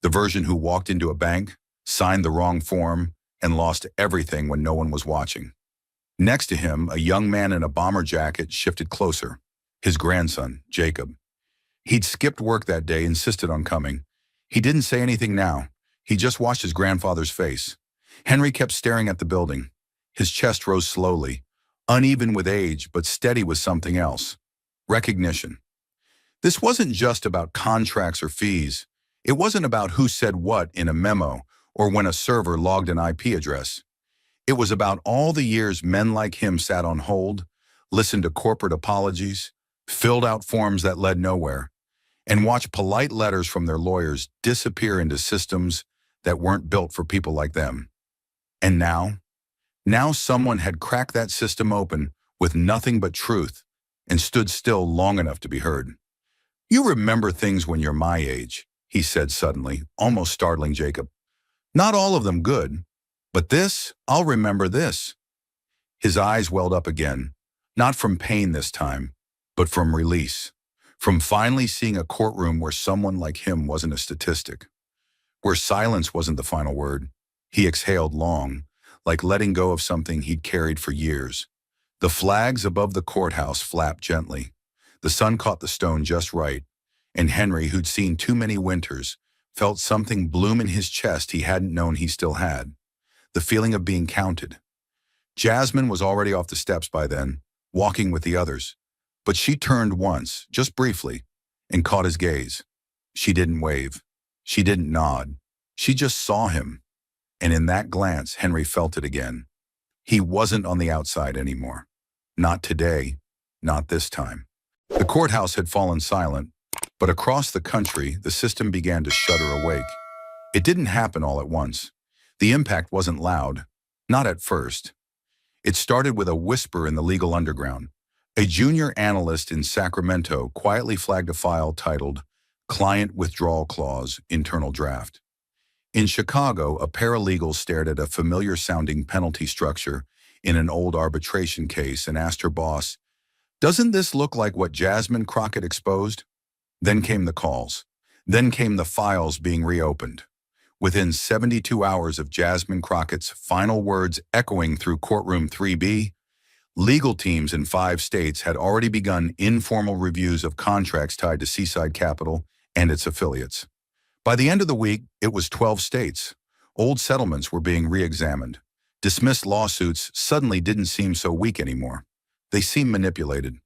The version who walked into a bank, signed the wrong form, and lost everything when no one was watching. Next to him, a young man in a bomber jacket shifted closer. His grandson, Jacob. He'd skipped work that day, insisted on coming. He didn't say anything now. He just watched his grandfather's face. Henry kept staring at the building. His chest rose slowly, uneven with age, but steady with something else. Recognition. This wasn't just about contracts or fees. It wasn't about who said what in a memo or when a server logged an IP address. It was about all the years men like him sat on hold, listened to corporate apologies, filled out forms that led nowhere, and watched polite letters from their lawyers disappear into systems that weren't built for people like them. And now someone had cracked that system open with nothing but truth and stood still long enough to be heard. "You remember things when you're my age," he said suddenly, almost startling Jacob. "Not all of them good, but this, I'll remember this." His eyes welled up again, not from pain this time, but from release, from finally seeing a courtroom where someone like him wasn't a statistic, where silence wasn't the final word. He exhaled long, like letting go of something he'd carried for years. The flags above the courthouse flapped gently. The sun caught the stone just right, and Henry, who'd seen too many winters, felt something bloom in his chest he hadn't known he still had. The feeling of being counted. Jasmine was already off the steps by then, walking with the others, but she turned once, just briefly, and caught his gaze. She didn't wave. She didn't nod. She just saw him. And in that glance, Henry felt it again. He wasn't on the outside anymore. Not today. Not this time. The courthouse had fallen silent, but across the country, the system began to shudder awake. It didn't happen all at once. The impact wasn't loud. Not at first. It started with a whisper in the legal underground. A junior analyst in Sacramento quietly flagged a file titled "Client Withdrawal Clause, Internal Draft." In Chicago, a paralegal stared at a familiar-sounding penalty structure in an old arbitration case and asked her boss, "Doesn't this look like what Jasmine Crockett exposed?" Then came the calls. Then came the files being reopened. Within 72 hours of Jasmine Crockett's final words echoing through courtroom 3B, legal teams in 5 states had already begun informal reviews of contracts tied to Seaside Capital and its affiliates. By the end of the week, it was 12 states. Old settlements were being re-examined. Dismissed lawsuits suddenly didn't seem so weak anymore. They seemed manipulated.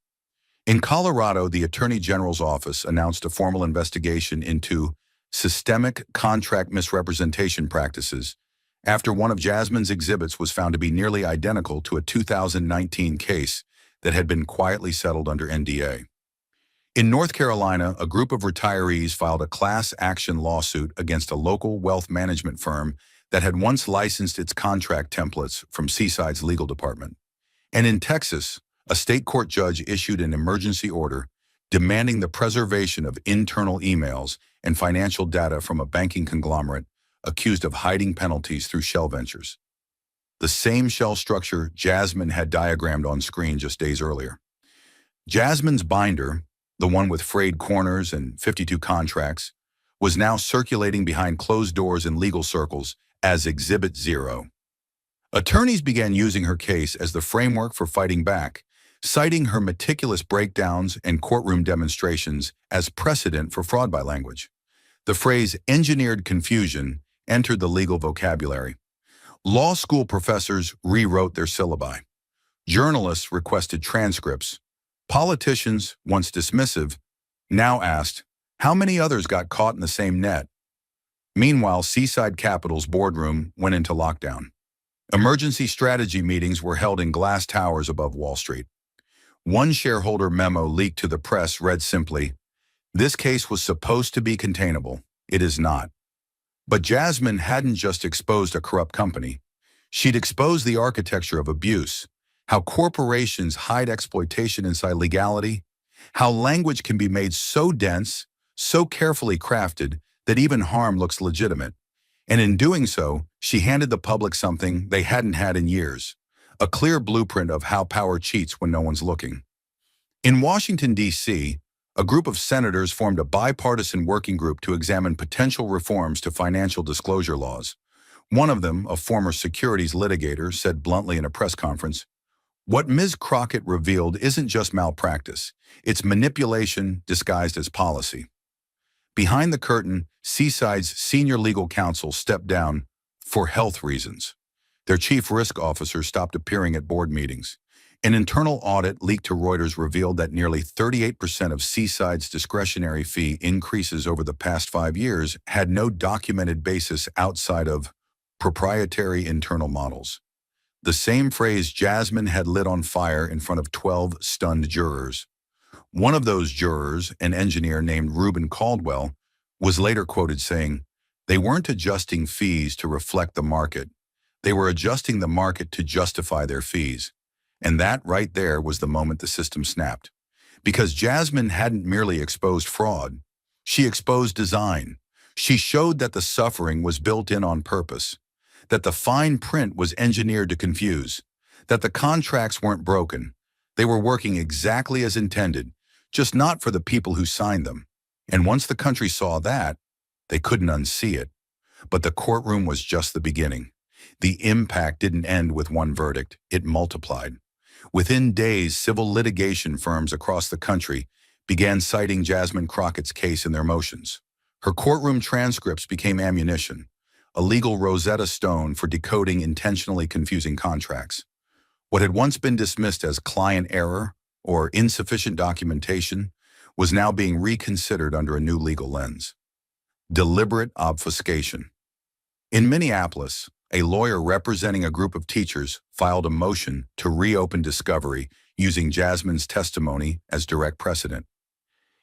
In Colorado, the Attorney General's office announced a formal investigation into systemic contract misrepresentation practices after one of Jasmine's exhibits was found to be nearly identical to a 2019 case that had been quietly settled under NDA. In North Carolina, a group of retirees filed a class action lawsuit against a local wealth management firm that had once licensed its contract templates from Seaside's legal department. And in Texas, a state court judge issued an emergency order demanding the preservation of internal emails and financial data from a banking conglomerate accused of hiding penalties through shell ventures. The same shell structure Jasmine had diagrammed on screen just days earlier. Jasmine's binder, the one with frayed corners and 52 contracts, was now circulating behind closed doors in legal circles as Exhibit 0. Attorneys began using her case as the framework for fighting back, citing her meticulous breakdowns and courtroom demonstrations as precedent for fraud by language. The phrase "engineered confusion" entered the legal vocabulary. Law school professors rewrote their syllabi. Journalists requested transcripts. Politicians, once dismissive, now asked, how many others got caught in the same net? Meanwhile, Seaside Capital's boardroom went into lockdown. Emergency strategy meetings were held in glass towers above Wall Street. One shareholder memo leaked to the press read simply, "This case was supposed to be containable. It is not." But Jasmine hadn't just exposed a corrupt company. She'd exposed the architecture of abuse, how corporations hide exploitation inside legality, how language can be made so dense, so carefully crafted, that even harm looks legitimate. And in doing so, she handed the public something they hadn't had in years, a clear blueprint of how power cheats when no one's looking. In Washington, D.C., a group of senators formed a bipartisan working group to examine potential reforms to financial disclosure laws. One of them, a former securities litigator, said bluntly in a press conference, "What Ms. Crockett revealed isn't just malpractice, it's manipulation disguised as policy." Behind the curtain, Seaside's senior legal counsel stepped down for health reasons. Their chief risk officer stopped appearing at board meetings. An internal audit leaked to Reuters revealed that nearly 38% of Seaside's discretionary fee increases over the past 5 years had no documented basis outside of proprietary internal models. The same phrase Jasmine had lit on fire in front of 12 stunned jurors. One of those jurors, an engineer named Reuben Caldwell, was later quoted saying, "They weren't adjusting fees to reflect the market. They were adjusting the market to justify their fees." And that right there was the moment the system snapped. Because Jasmine hadn't merely exposed fraud, she exposed design. She showed that the suffering was built in on purpose, that the fine print was engineered to confuse, that the contracts weren't broken. They were working exactly as intended, just not for the people who signed them. And once the country saw that, they couldn't unsee it. But the courtroom was just the beginning. The impact didn't end with one verdict, it multiplied. Within days, civil litigation firms across the country began citing Jasmine Crockett's case in their motions. Her courtroom transcripts became ammunition, a legal Rosetta Stone for decoding intentionally confusing contracts. What had once been dismissed as client error or insufficient documentation was now being reconsidered under a new legal lens. Deliberate obfuscation. In Minneapolis, a lawyer representing a group of teachers filed a motion to reopen discovery using Jasmine's testimony as direct precedent.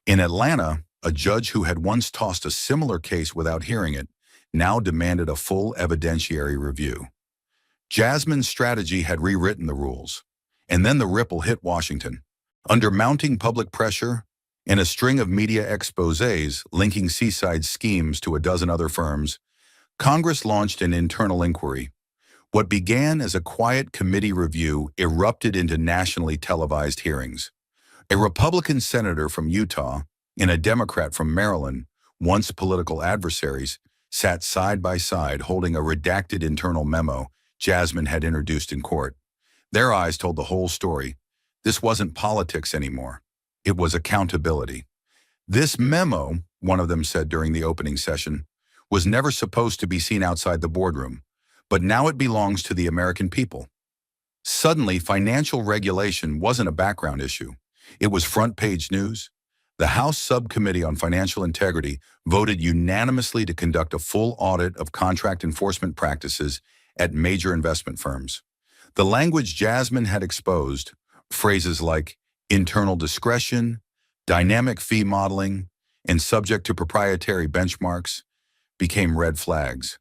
In Atlanta, a judge who had once tossed a similar case without hearing it now demanded a full evidentiary review. Jasmine's strategy had rewritten the rules, and then the ripple hit Washington. Under mounting public pressure and a string of media exposés linking Seaside's schemes to a dozen other firms, Congress launched an internal inquiry. What began as a quiet committee review erupted into nationally televised hearings. A Republican senator from Utah and a Democrat from Maryland, once political adversaries, sat side by side holding a redacted internal memo Jasmine had introduced in court. Their eyes told the whole story. This wasn't politics anymore. It was accountability. "This memo," one of them said during the opening session, "was never supposed to be seen outside the boardroom, but now it belongs to the American people." Suddenly, financial regulation wasn't a background issue. It was front-page news. The House Subcommittee on Financial Integrity voted unanimously to conduct a full audit of contract enforcement practices at major investment firms. The language Jasmine had exposed, phrases like internal discretion, dynamic fee modeling, and subject to proprietary benchmarks, became red flags.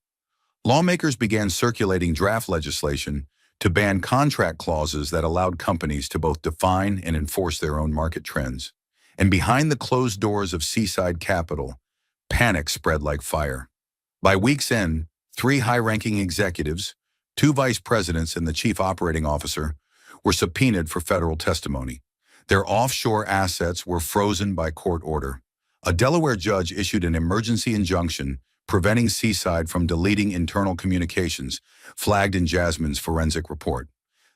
Lawmakers began circulating draft legislation to ban contract clauses that allowed companies to both define and enforce their own market trends. And behind the closed doors of Seaside Capital, panic spread like fire. By week's end, 3 high-ranking executives, 2 vice presidents, and the chief operating officer were subpoenaed for federal testimony. Their offshore assets were frozen by court order. A Delaware judge issued an emergency injunction preventing Seaside from deleting internal communications flagged in Jasmine's forensic report.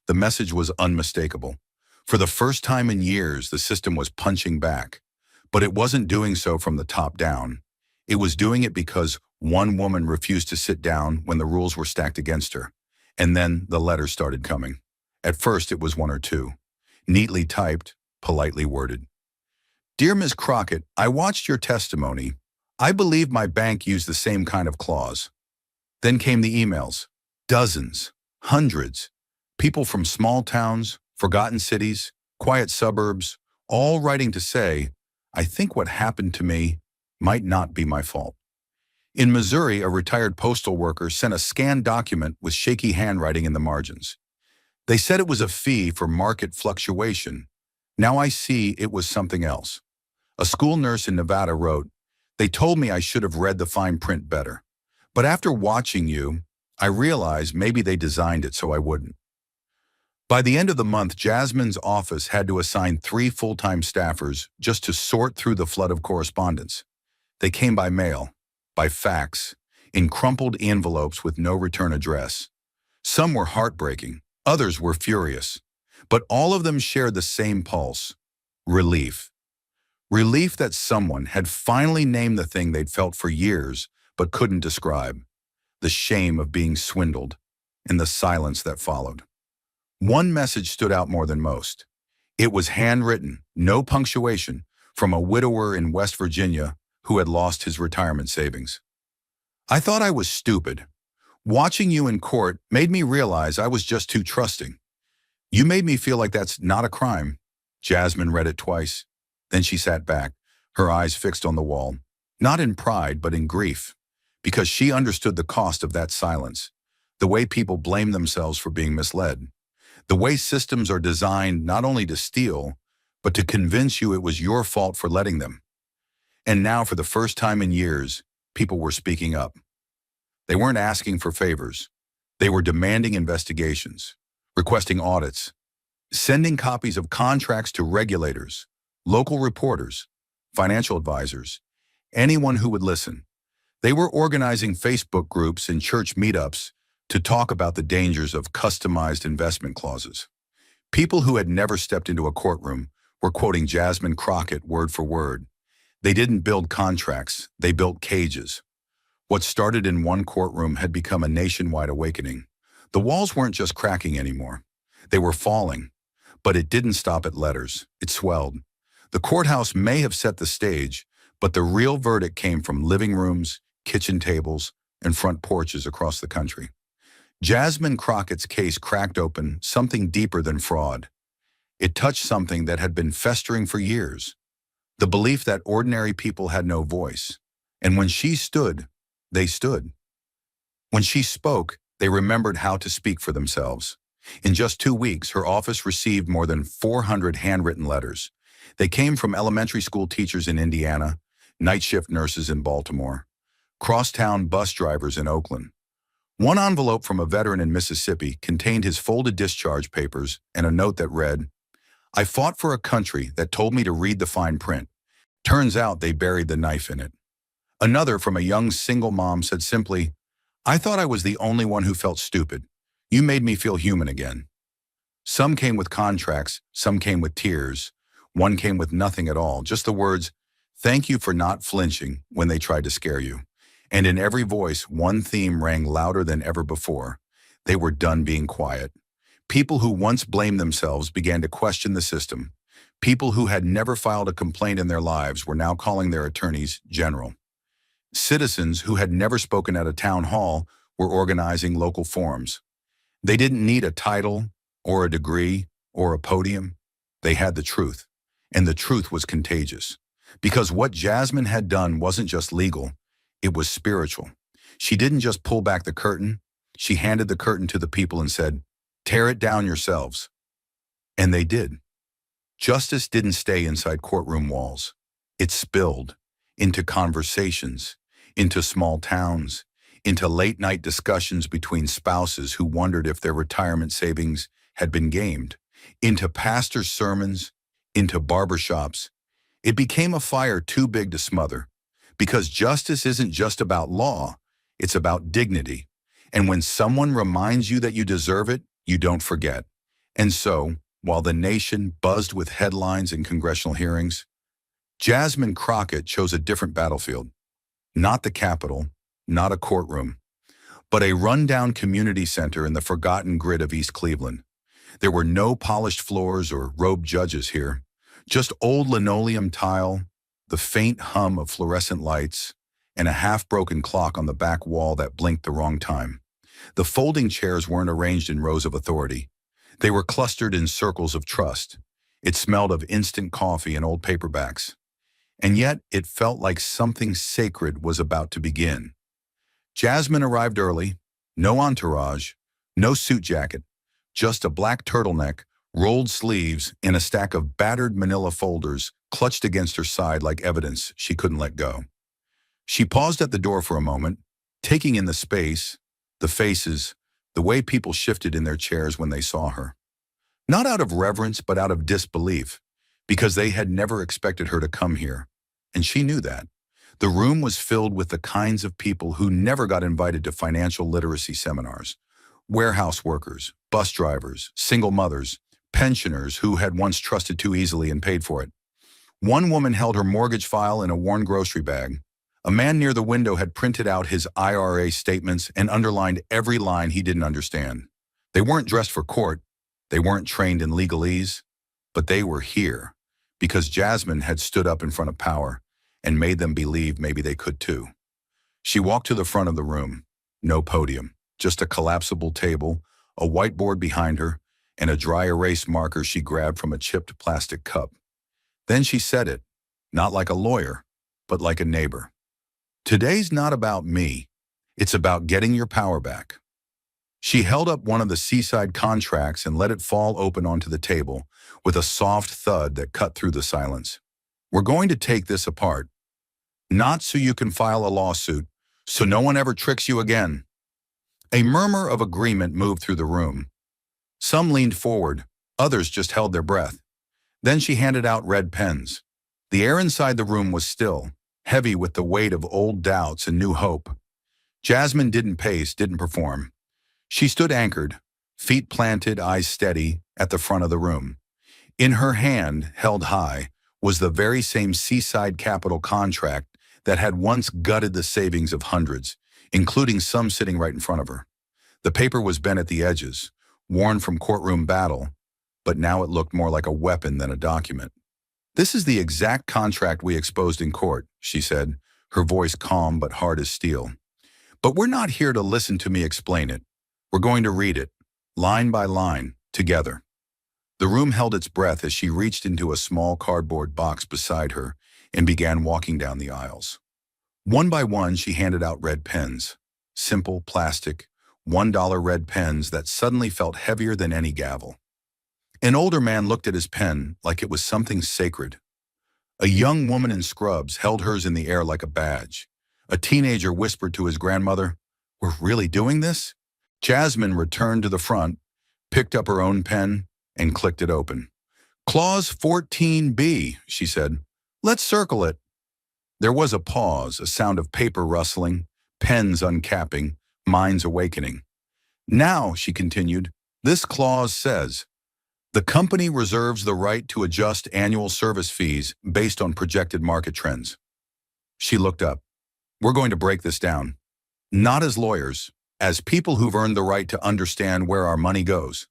The message was unmistakable. For the first time in years, the system was punching back. But it wasn't doing so from the top down. It was doing it because one woman refused to sit down when the rules were stacked against her. And then the letters started coming. At first, it was 1 or 2, neatly typed, politely worded. "Dear Ms. Crockett, I watched your testimony. I believe my bank used the same kind of clause. Then came the emails. Dozens, hundreds. People from small towns, forgotten cities, quiet suburbs, all writing to say, I think what happened to me might not be my fault. In Missouri, a retired postal worker sent a scanned document with shaky handwriting in the margins. They said it was a fee for market fluctuation. Now I see it was something else. A school nurse in Nevada wrote, they told me I should have read the fine print better. But after watching you, I realized maybe they designed it so I wouldn't. By the end of the month, Jasmine's office had to assign 3 full-time staffers just to sort through the flood of correspondence. They came by mail, by fax, in crumpled envelopes with no return address. Some were heartbreaking, others were furious, but all of them shared the same pulse: relief. Relief that someone had finally named the thing they'd felt for years but couldn't describe: the shame of being swindled, and the silence that followed. One message stood out more than most. It was handwritten, no punctuation, from a widower in West Virginia who had lost his retirement savings. I thought I was stupid. Watching you in court made me realize I was just too trusting. You made me feel like that's not a crime. Jasmine read it twice. Then she sat back, her eyes fixed on the wall, not in pride but in grief, because she understood the cost of that silence, the way people blame themselves for being misled, the way systems are designed not only to steal, but to convince you it was your fault for letting them. And now, for the first time in years, people were speaking up. They weren't asking for favors. They were demanding investigations, requesting audits, sending copies of contracts to regulators, local reporters, financial advisors, anyone who would listen. They were organizing Facebook groups and church meetups to talk about the dangers of customized investment clauses. People who had never stepped into a courtroom were quoting Jasmine Crockett word for word. They didn't build contracts, they built cages. What started in one courtroom had become a nationwide awakening. The walls weren't just cracking anymore. They were falling. But it didn't stop at letters. It swelled. The courthouse may have set the stage, but the real verdict came from living rooms, kitchen tables, and front porches across the country. Jasmine Crockett's case cracked open something deeper than fraud. It touched something that had been festering for years: the belief that ordinary people had no voice. And when she stood, they stood. When she spoke, they remembered how to speak for themselves. In just 2 weeks, her office received more than 400 handwritten letters. They came from elementary school teachers in Indiana, night shift nurses in Baltimore, crosstown bus drivers in Oakland. One envelope from a veteran in Mississippi contained his folded discharge papers and a note that read, "I fought for a country that told me to read the fine print. Turns out they buried the knife in it." Another from a young single mom said simply, "I thought I was the only one who felt stupid. You made me feel human again." Some came with contracts, some came with tears. One came with nothing at all, just the words, "Thank you for not flinching," when they tried to scare you. And in every voice, one theme rang louder than ever before. They were done being quiet. People who once blamed themselves began to question the system. People who had never filed a complaint in their lives were now calling their attorneys general. Citizens who had never spoken at a town hall were organizing local forums. They didn't need a title or a degree or a podium. They had the truth, and the truth was contagious. Because what Jasmine had done wasn't just legal, it was spiritual. She didn't just pull back the curtain, she handed the curtain to the people and said, "Tear it down yourselves." And they did. Justice didn't stay inside courtroom walls. It spilled into conversations, into small towns, into late-night discussions between spouses who wondered if their retirement savings had been gamed, into pastors' sermons, into barbershops. It became a fire too big to smother, because justice isn't just about law, it's about dignity. And when someone reminds you that you deserve it, you don't forget. And so, while the nation buzzed with headlines and congressional hearings, Jasmine Crockett chose a different battlefield. Not the Capitol, not a courtroom, but a rundown community center in the forgotten grid of East Cleveland. There were no polished floors or robed judges here, just old linoleum tile, the faint hum of fluorescent lights, and a half-broken clock on the back wall that blinked the wrong time. The folding chairs weren't arranged in rows of authority. They were clustered in circles of trust. It smelled of instant coffee and old paperbacks. And yet, it felt like something sacred was about to begin. Jasmine arrived early, no entourage, no suit jacket, just a black turtleneck, rolled sleeves, and a stack of battered manila folders clutched against her side like evidence she couldn't let go. She paused at the door for a moment, taking in the space, the faces, the way people shifted in their chairs when they saw her. Not out of reverence, but out of disbelief, because they had never expected her to come here, and she knew that. The room was filled with the kinds of people who never got invited to financial literacy seminars. Warehouse workers, bus drivers, single mothers, pensioners who had once trusted too easily and paid for it. One woman held her mortgage file in a worn grocery bag. A man near the window had printed out his IRA statements and underlined every line he didn't understand. They weren't dressed for court. They weren't trained in legalese, but they were here because Jasmine had stood up in front of power and made them believe maybe they could too. She walked to the front of the room. No podium, just a collapsible table, a whiteboard behind her, and a dry erase marker she grabbed from a chipped plastic cup. Then she said it, not like a lawyer, but like a neighbor. Today's not about me. It's about getting your power back. She held up one of the seaside contracts and let it fall open onto the table with a soft thud that cut through the silence. We're going to take this apart. Not so you can file a lawsuit, so no one ever tricks you again. A murmur of agreement moved through the room. Some leaned forward, others just held their breath. Then she handed out red pens. The air inside the room was still, heavy with the weight of old doubts and new hope. Jasmine didn't pace, didn't perform. She stood anchored, feet planted, eyes steady, at the front of the room. In her hand, held high, was the very same seaside capital contract that had once gutted the savings of hundreds, including some sitting right in front of her. The paper was bent at the edges, worn from courtroom battle, but now it looked more like a weapon than a document. "This is the exact contract we exposed in court," she said, her voice calm but hard as steel. "But we're not here to listen to me explain it. We're going to read it, line by line, together." The room held its breath as she reached into a small cardboard box beside her and began walking down the aisles. One by one, she handed out red pens. Simple, plastic, $1 red pens that suddenly felt heavier than any gavel. An older man looked at his pen like it was something sacred. A young woman in scrubs held hers in the air like a badge. A teenager whispered to his grandmother, "We're really doing this?" Jasmine returned to the front, picked up her own pen, and clicked it open. "Clause 14B, she said. "Let's circle it." There was a pause, a sound of paper rustling, pens uncapping, minds awakening. "Now," she continued, "this clause says, the company reserves the right to adjust annual service fees based on projected market trends." She looked up. "We're going to break this down. Not as lawyers, as people who've earned the right to understand where our money goes."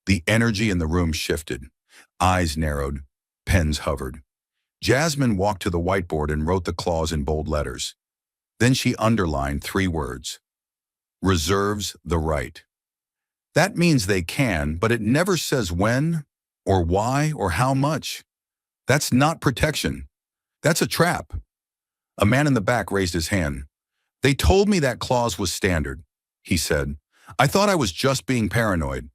The energy in the room shifted. Eyes narrowed. Pens hovered. Jasmine walked to the whiteboard and wrote the clause in bold letters. Then she underlined 3 words. Reserves the right. That means they can, but it never says when, or why, or how much. That's not protection. That's a trap. A man in the back raised his hand. "They told me that clause was standard," he said. "I thought I was just being paranoid."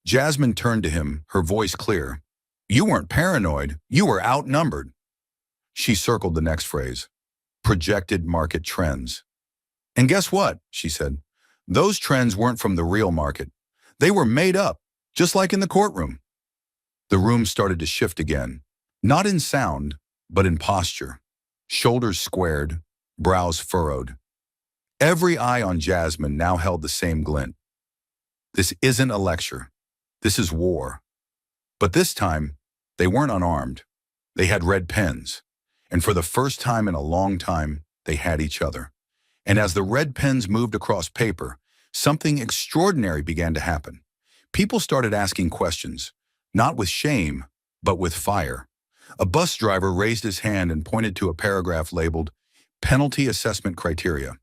Jasmine turned to him, her voice clear. "You weren't paranoid. You were outnumbered." She circled the next phrase. Projected market trends. "And guess what?" she said. "Those trends weren't from the real market. They were made up, just like in the courtroom." The room started to shift again, not in sound, but in posture. Shoulders squared, brows furrowed. Every eye on Jasmine now held the same glint. This isn't a lecture. This is war. But this time, they weren't unarmed. They had red pens. And for the first time in a long time, they had each other. And as the red pens moved across paper, something extraordinary began to happen. People started asking questions, not with shame, but with fire. A bus driver raised his hand and pointed to a paragraph labeled, Penalty assessment criteria.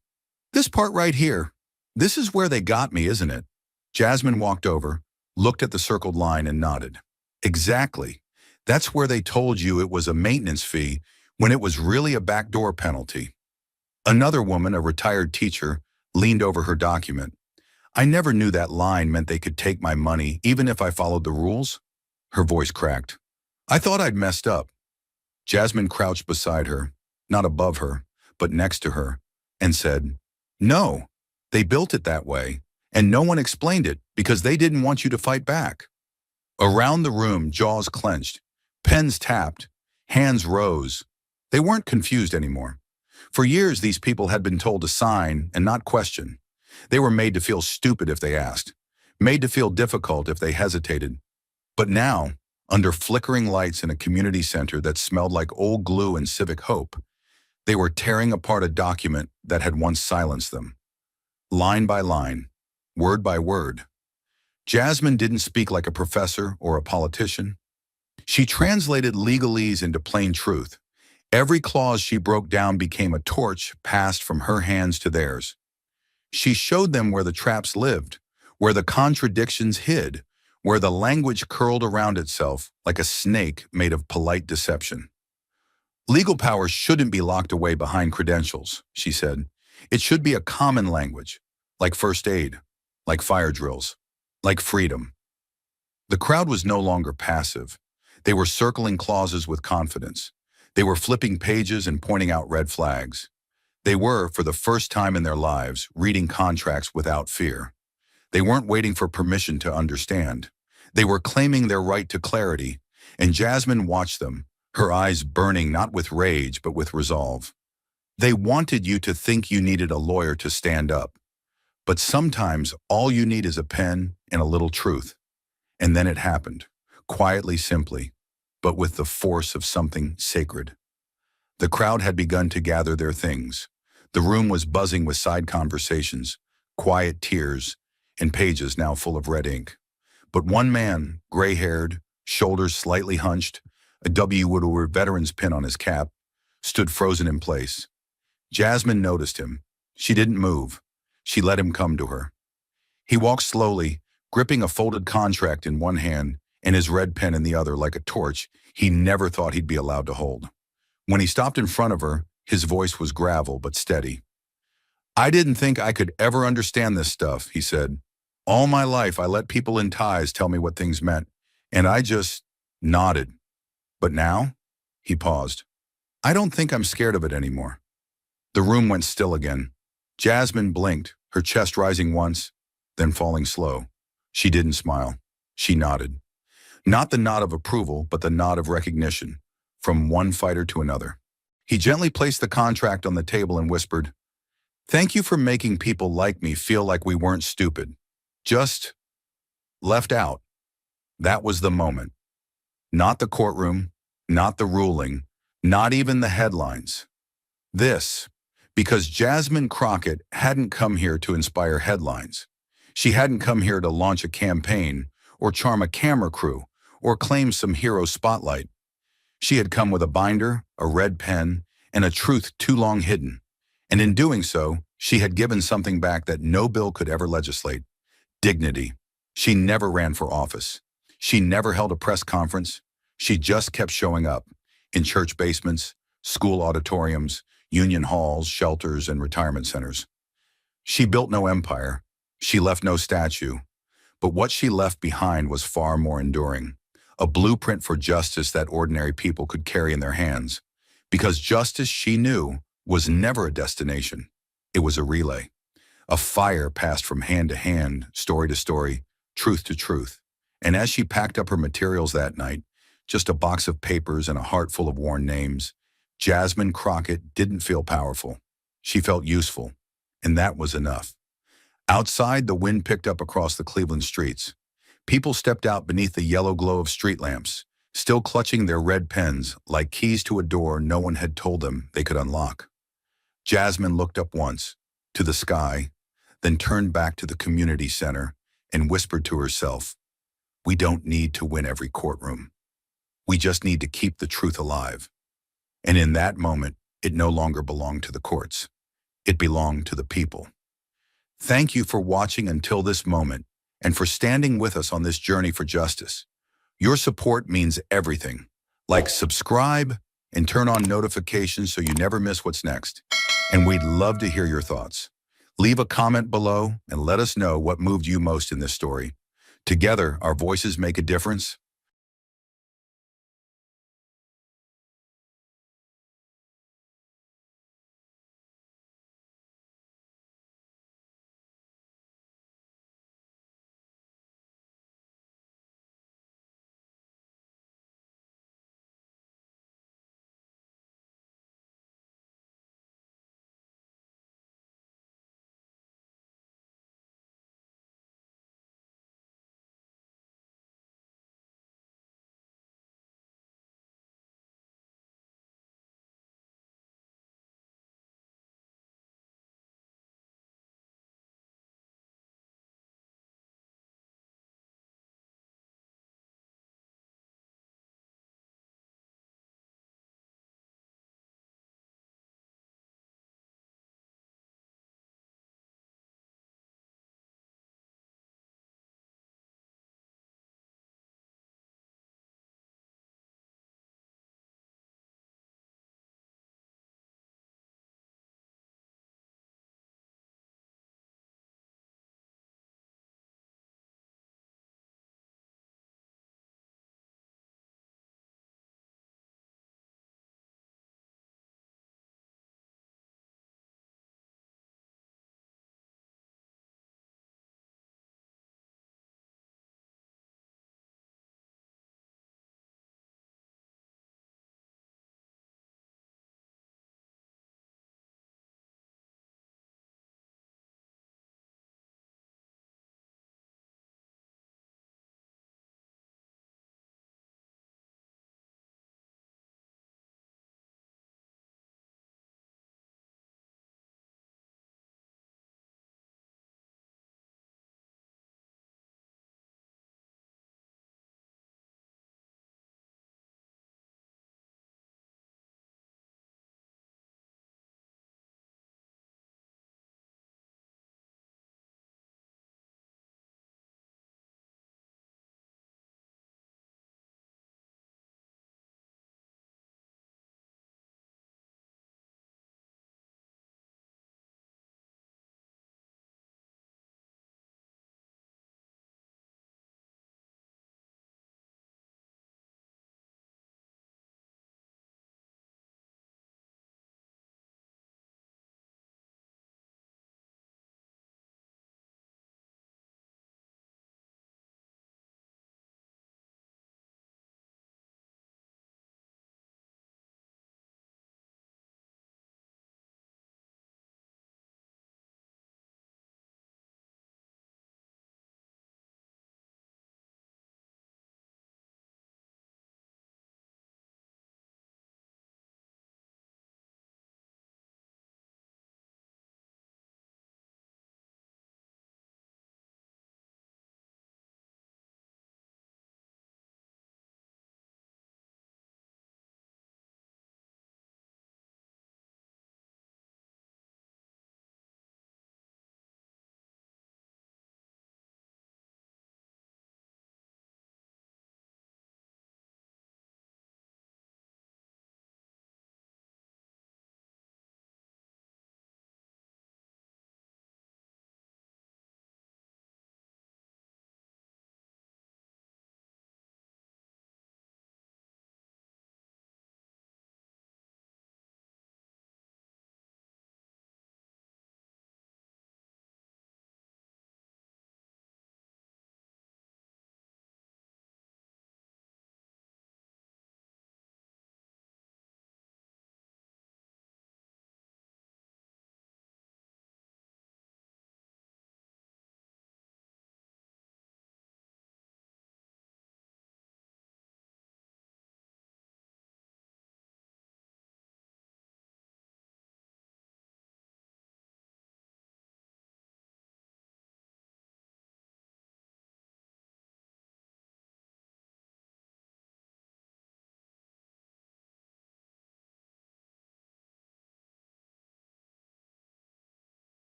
This part right here, this is where they got me, isn't it? Jasmine walked over, looked at the circled line and nodded. Exactly. That's where they told you it was a maintenance fee when it was really a backdoor penalty. Another woman, a retired teacher, leaned over her document. I never knew that line meant they could take my money even if I followed the rules. Her voice cracked. I thought I'd messed up. Jasmine crouched beside her, not above her, but next to her, and said, No, they built it that way, and no one explained it because they didn't want you to fight back. Around the room, jaws clenched, pens tapped, hands rose. They weren't confused anymore. For years, these people had been told to sign and not question. They were made to feel stupid if they asked, made to feel difficult if they hesitated. But now, under flickering lights in a community center that smelled like old glue and civic hope, they were tearing apart a document that had once silenced them. Line by line, word by word. Jasmine didn't speak like a professor or a politician. She translated legalese into plain truth. Every clause she broke down became a torch passed from her hands to theirs. She showed them where the traps lived, where the contradictions hid, where the language curled around itself like a snake made of polite deception. Legal power shouldn't be locked away behind credentials, she said. It should be a common language, like first aid, like fire drills, like freedom. The crowd was no longer passive. They were circling clauses with confidence. They were flipping pages and pointing out red flags. They were, for the first time in their lives, reading contracts without fear. They weren't waiting for permission to understand. They were claiming their right to clarity, and Jasmine watched them, her eyes burning not with rage but with resolve. They wanted you to think you needed a lawyer to stand up. But sometimes all you need is a pen and a little truth. And then it happened, quietly, simply, but with the force of something sacred. The crowd had begun to gather their things. The room was buzzing with side conversations, quiet tears, and pages now full of red ink. But one man, gray-haired, shoulders slightly hunched, a W. Woodward veteran's pin on his cap, stood frozen in place. Jasmine noticed him. She didn't move. She let him come to her. He walked slowly, gripping a folded contract in one hand and his red pen in the other like a torch he never thought he'd be allowed to hold. When he stopped in front of her, his voice was gravel but steady. I didn't think I could ever understand this stuff, he said. All my life I let people in ties tell me what things meant, and I just nodded. But now? He paused. I don't think I'm scared of it anymore. The room went still again. Jasmine blinked, her chest rising once, then falling slow. She didn't smile. She nodded. Not the nod of approval, but the nod of recognition, from one fighter to another. He gently placed the contract on the table and whispered, Thank you for making people like me feel like we weren't stupid. Just left out. That was the moment. Not the courtroom, not the ruling, not even the headlines. This, because Jasmine Crockett hadn't come here to inspire headlines. She hadn't come here to launch a campaign or charm a camera crew or claim some hero spotlight. She had come with a binder, a red pen, and a truth too long hidden. And in doing so, she had given something back that no bill could ever legislate. Dignity. She never ran for office. She never held a press conference. She just kept showing up in church basements, school auditoriums, union halls, shelters, and retirement centers. She built no empire. She left no statue. But what she left behind was far more enduring. A blueprint for justice that ordinary people could carry in their hands. Because justice, she knew, was never a destination. It was a relay. A fire passed from hand to hand, story to story, truth to truth. And as she packed up her materials that night, just a box of papers and a heart full of worn names, Jasmine Crockett didn't feel powerful. She felt useful, and that was enough. Outside, the wind picked up across the Cleveland streets. People stepped out beneath the yellow glow of street lamps, still clutching their red pens like keys to a door no one had told them they could unlock. Jasmine looked up once, to the sky, then turned back to the community center and whispered to herself, We don't need to win every courtroom. We just need to keep the truth alive. And in that moment, it no longer belonged to the courts. It belonged to the people. Thank you for watching until this moment and for standing with us on this journey for justice. Your support means everything. Like, subscribe, and turn on notifications so you never miss what's next. And we'd love to hear your thoughts. Leave a comment below and let us know what moved you most in this story. Together, our voices make a difference.